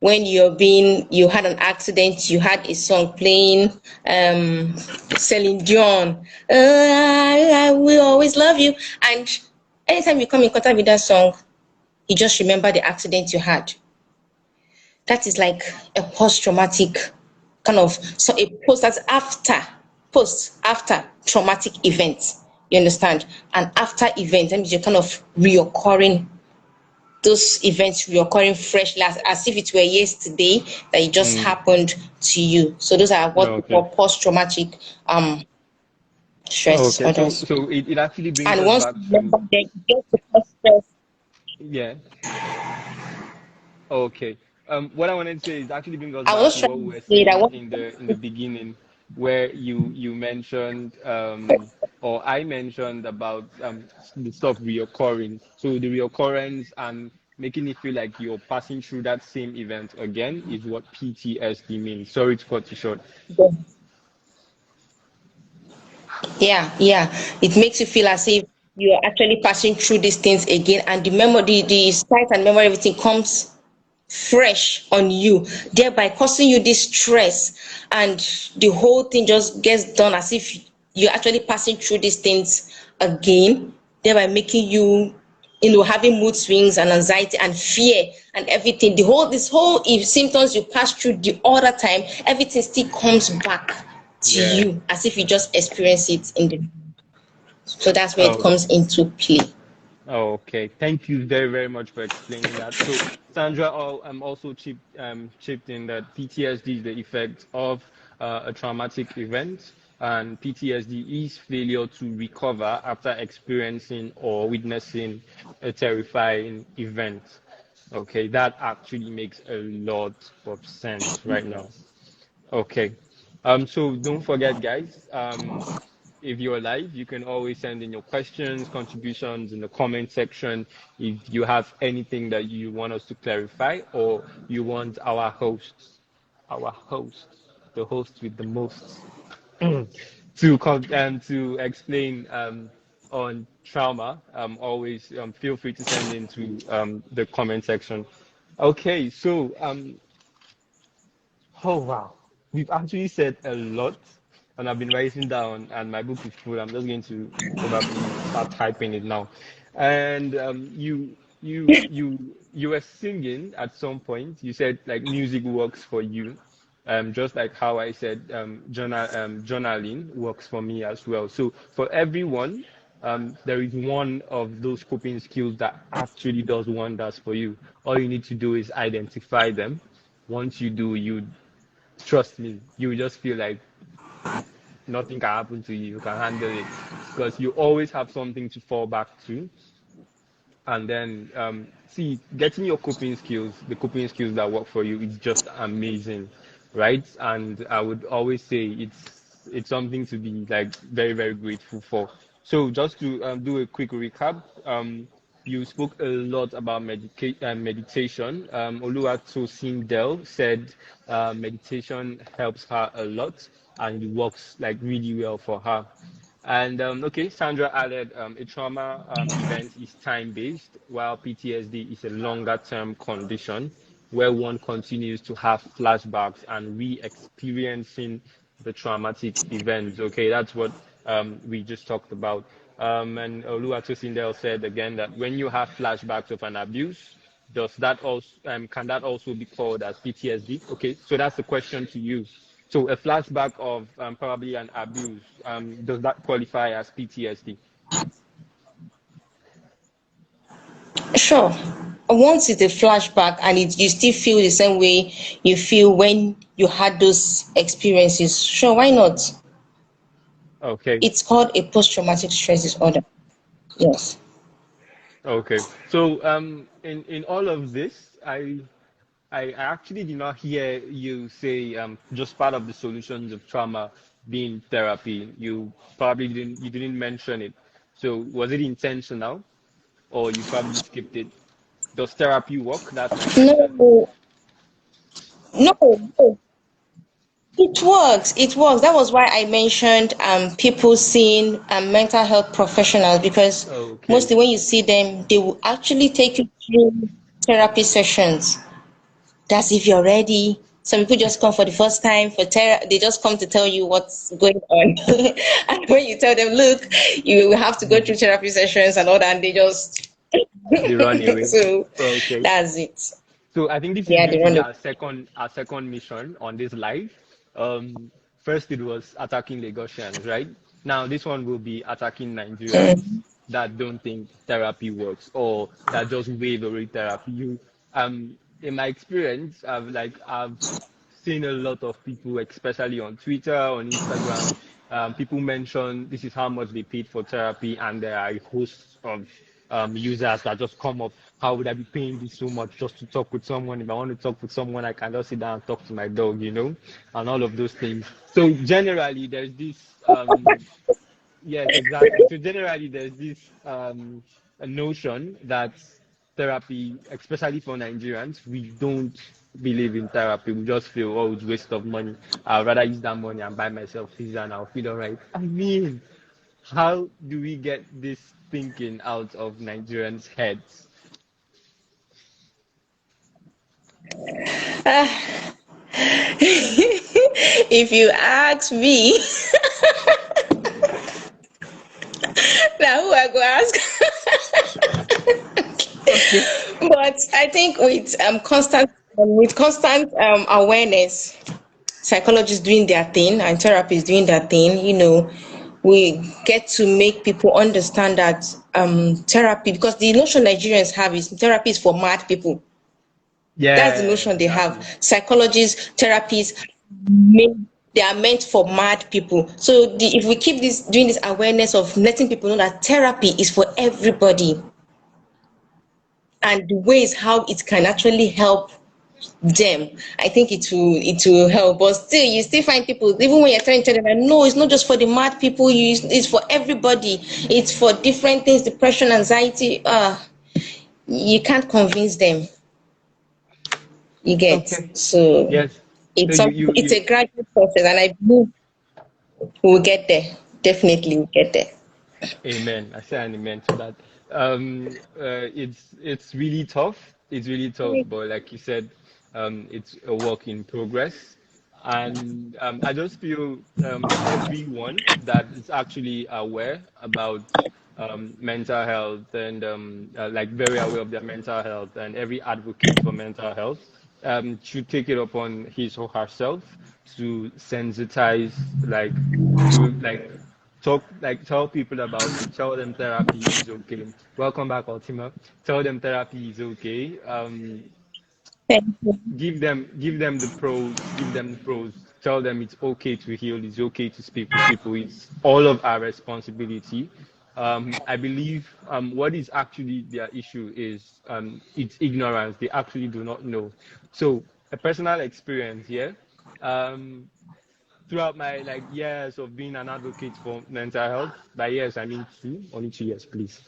when you had an accident, you had a song playing, Celine Dion, I will always love you. And anytime you come in contact with that song, you just remember the accident you had. That is like a post-traumatic kind of, so a post after traumatic event. You understand? And after event, that means you're kind of reoccurring those events reoccurring freshly as if it were yesterday that it just Mm, happened to you. So those are what we okay. call post-traumatic um stress Okay. So disorders. so it actually brings And us once back you to, remember them, you get to cause stress. yeah. Okay. What I wanted to say is actually bring us I back was to trying what to we were say that saying what in the beginning, where you mentioned or I mentioned about the stuff reoccurring. So the reoccurrence and making it feel like you're passing through that same event again is what PTSD means. Sorry to cut you short. yeah, it makes you feel as if you're actually passing through these things again, and the memory, the sight and memory, everything comes fresh on you, thereby causing you this stress, and the whole thing just gets done as if you're actually passing through these things again, thereby making you, having mood swings and anxiety and fear and everything. This whole if symptoms you pass through the other time, everything still comes back to Yeah. you as if you just experience it in the. So that's where it Oh, comes into play. oh, okay. Thank you very, very much for explaining that. So, Sandra also chipped in that PTSD is the effect of a traumatic event, and PTSD is failure to recover after experiencing or witnessing a terrifying event. Okay, that actually makes a lot of sense right now. Okay. So don't forget, guys, if you're live, you can always send in your questions, contributions in the comment section. If you have anything that you want us to clarify or you want our host, the host with the most, to explain on trauma, always feel free to send into the comment section. Okay, so oh wow, we've actually said a lot, and I've been writing down, and my book is full. I'm just going to probably start typing it now. And you were singing at some point. You said like music works for you, just like how I said journaling works for me as well. So for everyone, there is one of those coping skills that actually does wonders for you. All you need to do is identify them. Once you do, you trust me, you just feel like nothing can happen to you. You can handle it because you always have something to fall back to. And then, see, getting your coping skills, the coping skills that work for you, is just amazing, right? And I would always say it's something to be like very, very grateful for. So just to do a quick recap, you spoke a lot about meditation. Oluwatosin Del said meditation helps her a lot and it works like really well for her. And okay, Sandra added a trauma event is time based, while PTSD is a longer term condition where one continues to have flashbacks and re experiencing the traumatic events. Okay, that's what we just talked about. And Oluwatosindel said again that when you have flashbacks of an abuse, does that also can that also be called as PTSD? Okay, so that's the question to you. So a flashback of probably an abuse, does that qualify as PTSD? Sure. Once it's a flashback and you still feel the same way you feel when you had those experiences, sure, why not? Okay. It's called a post-traumatic stress disorder. Yes. Okay. So in all of this, I actually did not hear you say just part of the solutions of trauma being therapy. You didn't mention it. So was it intentional or you probably skipped it? Does therapy work? That's my question. No, no, no. It works. It works. That was why I mentioned people seeing mental health professionals, because Okay. mostly when you see them, they will actually take you through therapy sessions. That's if you're ready. Some people just come for the first time for they just come to tell you what's going on. And when you tell them, look, you will have to go through therapy sessions and all that, and they just They run away. so Okay. that's it. So I think this is Yeah, going they to run be away. our second mission on this live. First it was attacking Lagosians, right? Now this one will be attacking Nigerians that don't think therapy works or that just wave away therapy. In my experience, I've seen a lot of people, especially on Twitter, on Instagram, people mention this is how much they paid for therapy, and there are hosts of users that just come up. How would I be paying this so much just to talk with someone? If I want to talk with someone, I can just sit down and talk to my dog, and all of those things. So generally, there's this yes, exactly. So generally, there's this a notion that therapy, especially for Nigerians, we don't believe in therapy. We just feel, oh, it's waste of money. I'd rather use that money and buy myself pizza and I'll feel all right. I mean, how do we get this thinking out of Nigerians' heads? If you ask me, now who I go ask? Okay. But I think with constant awareness, psychologists doing their thing and therapists doing their thing, we get to make people understand that therapy, because the notion Nigerians have is therapy is for mad people. That's the Yeah, notion they have. exactly. Psychologists, therapists, ma- they are meant for mad people. So if we keep this doing this awareness of letting people know that therapy is for everybody, and the ways how it can actually help them, I think it will help. But still, you still find people, even when you're trying to tell them, no, it's not just for the mad people, it's for everybody, it's for different things, depression, anxiety. You can't convince them, you get. Okay. So Yes. So it's a gradual process, and I believe we'll get there. Definitely we'll get there. Amen. I say an amen to that. It's really tough. It's really tough, but like you said, it's a work in progress. And I just feel everyone that is actually aware about mental health and like very aware of their mental health, and every advocate for mental health should take it upon his or herself to sensitize, like to like tell people about it. Tell them therapy is okay. Welcome back, Ultima. Tell them therapy is okay. Thank you. Give them the pros. Give them the pros. Tell them it's okay to heal. It's okay to speak with people. It's all of our responsibility. I believe what is actually their issue is it's ignorance. They actually do not know. So a personal experience here. Um, Throughout my like years of being an advocate for mental health, by years I mean only 2 years, please,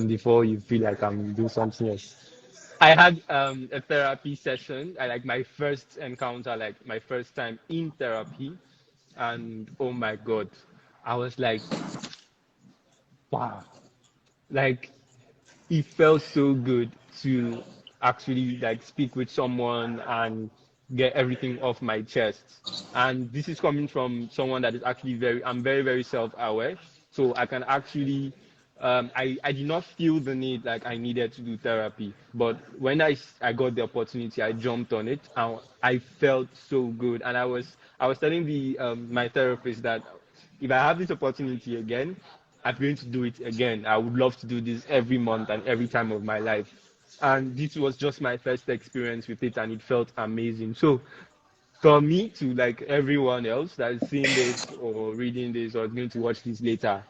before you feel like I'm doing something else. I had a therapy session. I like my first encounter, like my first time in therapy, and oh my god, I was like, wow, like it felt so good to actually like speak with someone and get everything off my chest. And this is coming from someone that is actually I'm very, very self-aware. So I can actually, I did not feel the need like I needed to do therapy. But when I got the opportunity, I jumped on it and I felt so good. And I was telling my therapist that if I have this opportunity again, I'm going to do it again. I would love to do this every month and every time of my life. and this was just my first experience with it, and it felt amazing. So for me to like everyone else that's seeing this or reading this or going to watch this later,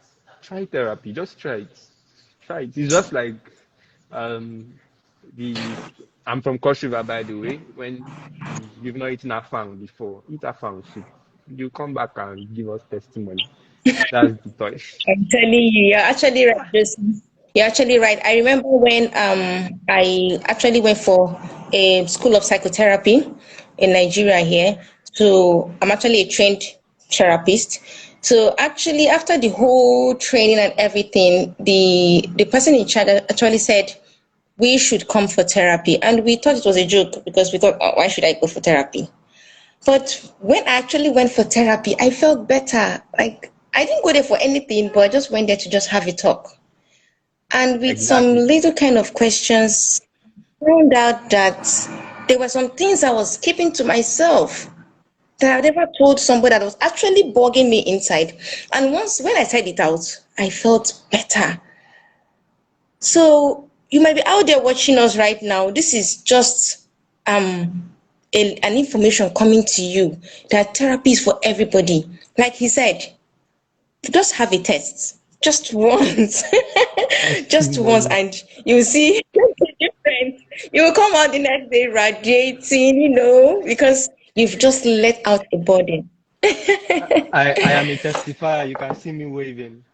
try therapy. Just try it. Try it. It's just like um the I'm from Cross River, by the way. When you've not eaten afang before, eat afang soup. You come back and give us testimony. That's the toy. I'm telling you, you're actually right, Josie. You're actually right. I remember when I actually went for a school of psychotherapy in Nigeria here. So I'm actually a trained therapist. So actually, after the whole training and everything, the person in charge actually said we should come for therapy, and we thought it was a joke because we thought, oh, why should I go for therapy? But when I actually went for therapy, I felt better. Like I didn't go there for anything, but I just went there to just have a talk. And with some Exactly. little kind of questions, found out that there were some things I was keeping to myself that I never told somebody that was actually bugging me inside. And once when I said it out, I felt better. So you might be out there watching us right now. This is just an information coming to you that therapy is for everybody. Like he said, just have a test, just once, just once, Testimony. and you'll see the difference. You will come out the next day radiating, because you've just let out a burden. I am a testifier. You can see me waving.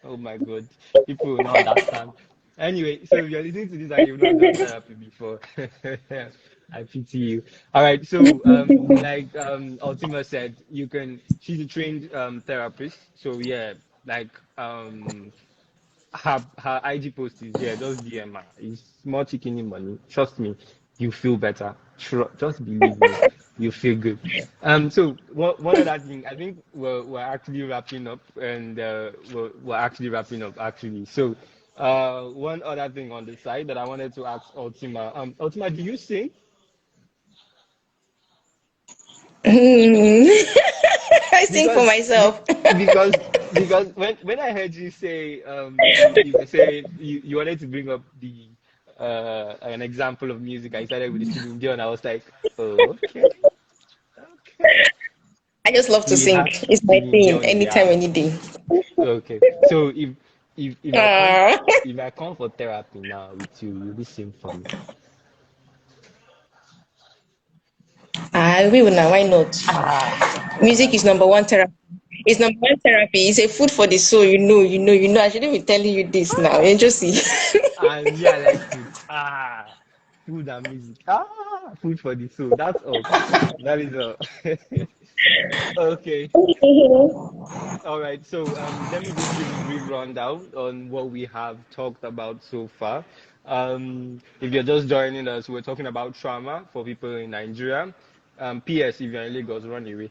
Oh my God. People will not understand. Anyway, so if you're listening to this and you've not done therapy before, I pity you. All right. So, like Ultima said, she's a trained therapist. So yeah, like her IG post is yeah, just DM her. It's more chicken in money. Trust me, you feel better. Just believe me, you feel good. So one other thing, I think we're actually wrapping up, and we're actually wrapping up actually. So one other thing on the side that I wanted to ask Ultima. Ultima, do you sing? Hmm. I sing for Because be- myself. because because when I heard you say you were saying you wanted to bring up the an example of music, I started with the Celine Dion. I was like, oh, okay, okay. I just love to We sing. have It's my Celine thing, Dion in the anytime, house. any day. Okay, so if I come Aw. if I come for therapy now with you, you listen for me. I will now. Why not? Ah, Music is that's number one therapy. It's number one therapy. It's a food for the soul. I shouldn't be telling you this now. You just see. and me, I like food. Ah, food and music. Ah, food for the soul. That's all. That is all. Okay. All right. So let me just give a brief rundown on what we have talked about so far. If you're just joining us, we're talking about trauma for people in Nigeria. PS, if you're in Lagos, run away.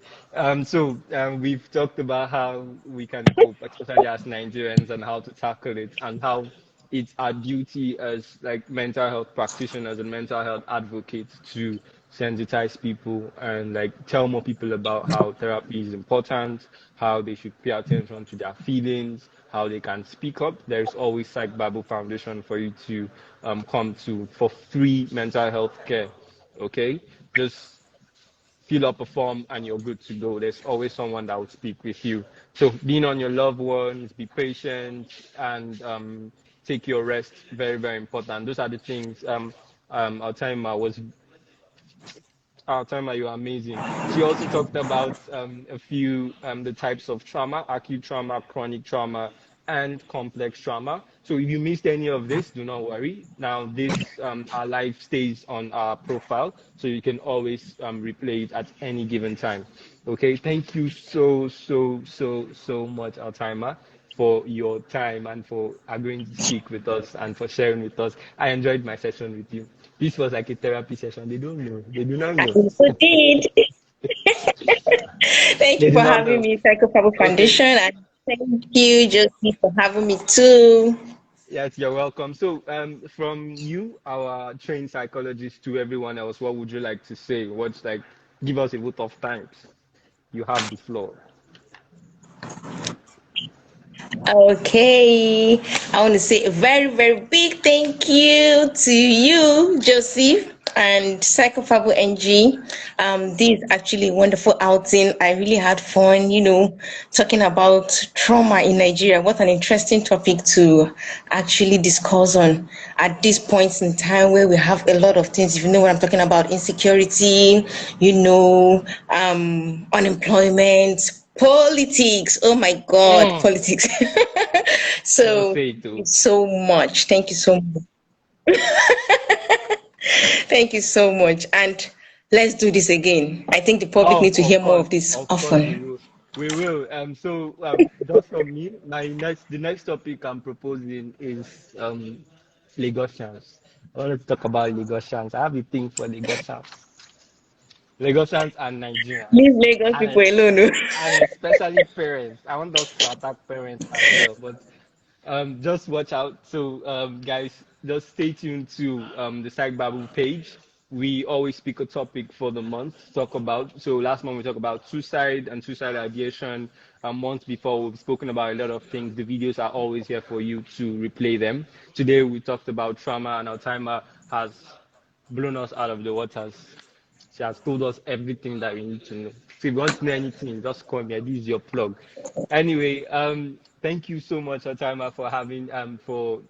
We've talked about how we can cope, especially as Nigerians, and how to tackle it, and how it's our duty as like mental health practitioners and mental health advocates to sensitize people and like tell more people about how therapy is important, how they should pay attention to their feelings, how they can speak up. There's always Psych Bible Foundation for you to come to for free mental health care. Okay, just fill up a form and you're good to go. There's always someone that will speak with you. So being on your loved ones, be patient, and take your rest. Very, very important. Those are the things. Our time was Thelma, you're amazing. She also talked about a few the types of trauma, acute trauma, chronic trauma, and complex trauma. So if you missed any of this, do not worry. Now this our live stays on our profile, so you can always replay it at any given time. Okay, thank you so much, Altima, for your time and for agreeing to speak with us and for sharing with us. I enjoyed my session with you. This was like a therapy session. They don't know. They do not I know. also did. Thank They you do for not having know. me, Psycho Fabu Okay. Foundation, and thank you, Josie, for having me too. Yes, you're welcome. So, from you, our trained psychologist, to everyone else, what would you like to say? What's like, give us a vote of thanks. You have the floor. Okay, I want to say a very, very big thank you to you, Joseph, and Psychofabu NG. This is actually a wonderful outing. I really had fun, talking about trauma in Nigeria. What an interesting topic to actually discuss on at this point in time where we have a lot of things. If you know what I'm talking about, insecurity, unemployment, politics. Oh my God, Mm, politics. don't So say it thank you too. so much. Thank you so much. Thank you so much. And let's do this again. I think the public Oh, need to hear more of this of course we often. will. We will. Just for me, the next topic I'm proposing is Lagosians. I want to talk about Lagosians. I have a thing for Lagosians and Nigerians, Leave Lagos and people es- alone. Oh. and especially parents. I want us to attack parents as well, but just watch out. So, guys, just stay tuned to the Sag Bible page. We always pick a topic for the month to talk about. So last month we talked about suicide and suicide ideation. A month before we've spoken about a lot of things. The videos are always here for you to replay them. Today we talked about trauma, and our timer has blown us out of the waters. She has told us everything that we need to know. If you want to know anything, just call me. This is your plug. Anyway, thank you so much, Otaima, for having for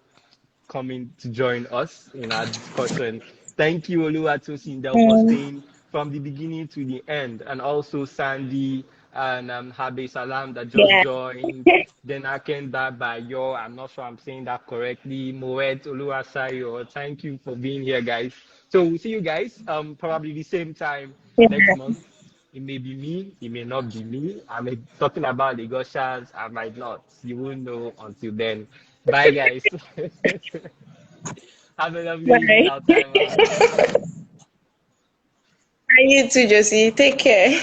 coming to join us in our discussion. Thank you, Oluwatosindel, for Mm, staying from the beginning to the end, and also Sandy and Habe Salam that just yeah. joined. Then Akenda Bayo, I'm not sure I'm saying that correctly. Moet Oluwasayo, thank you for being here, guys. So we'll see you guys probably the same time next Yeah. month. It may be me, it may not be me. I may be talking about Lagosians, I might not. You won't know until then. Bye, guys. Have a lovely evening Bye. out time. And you too, Josie. Take care.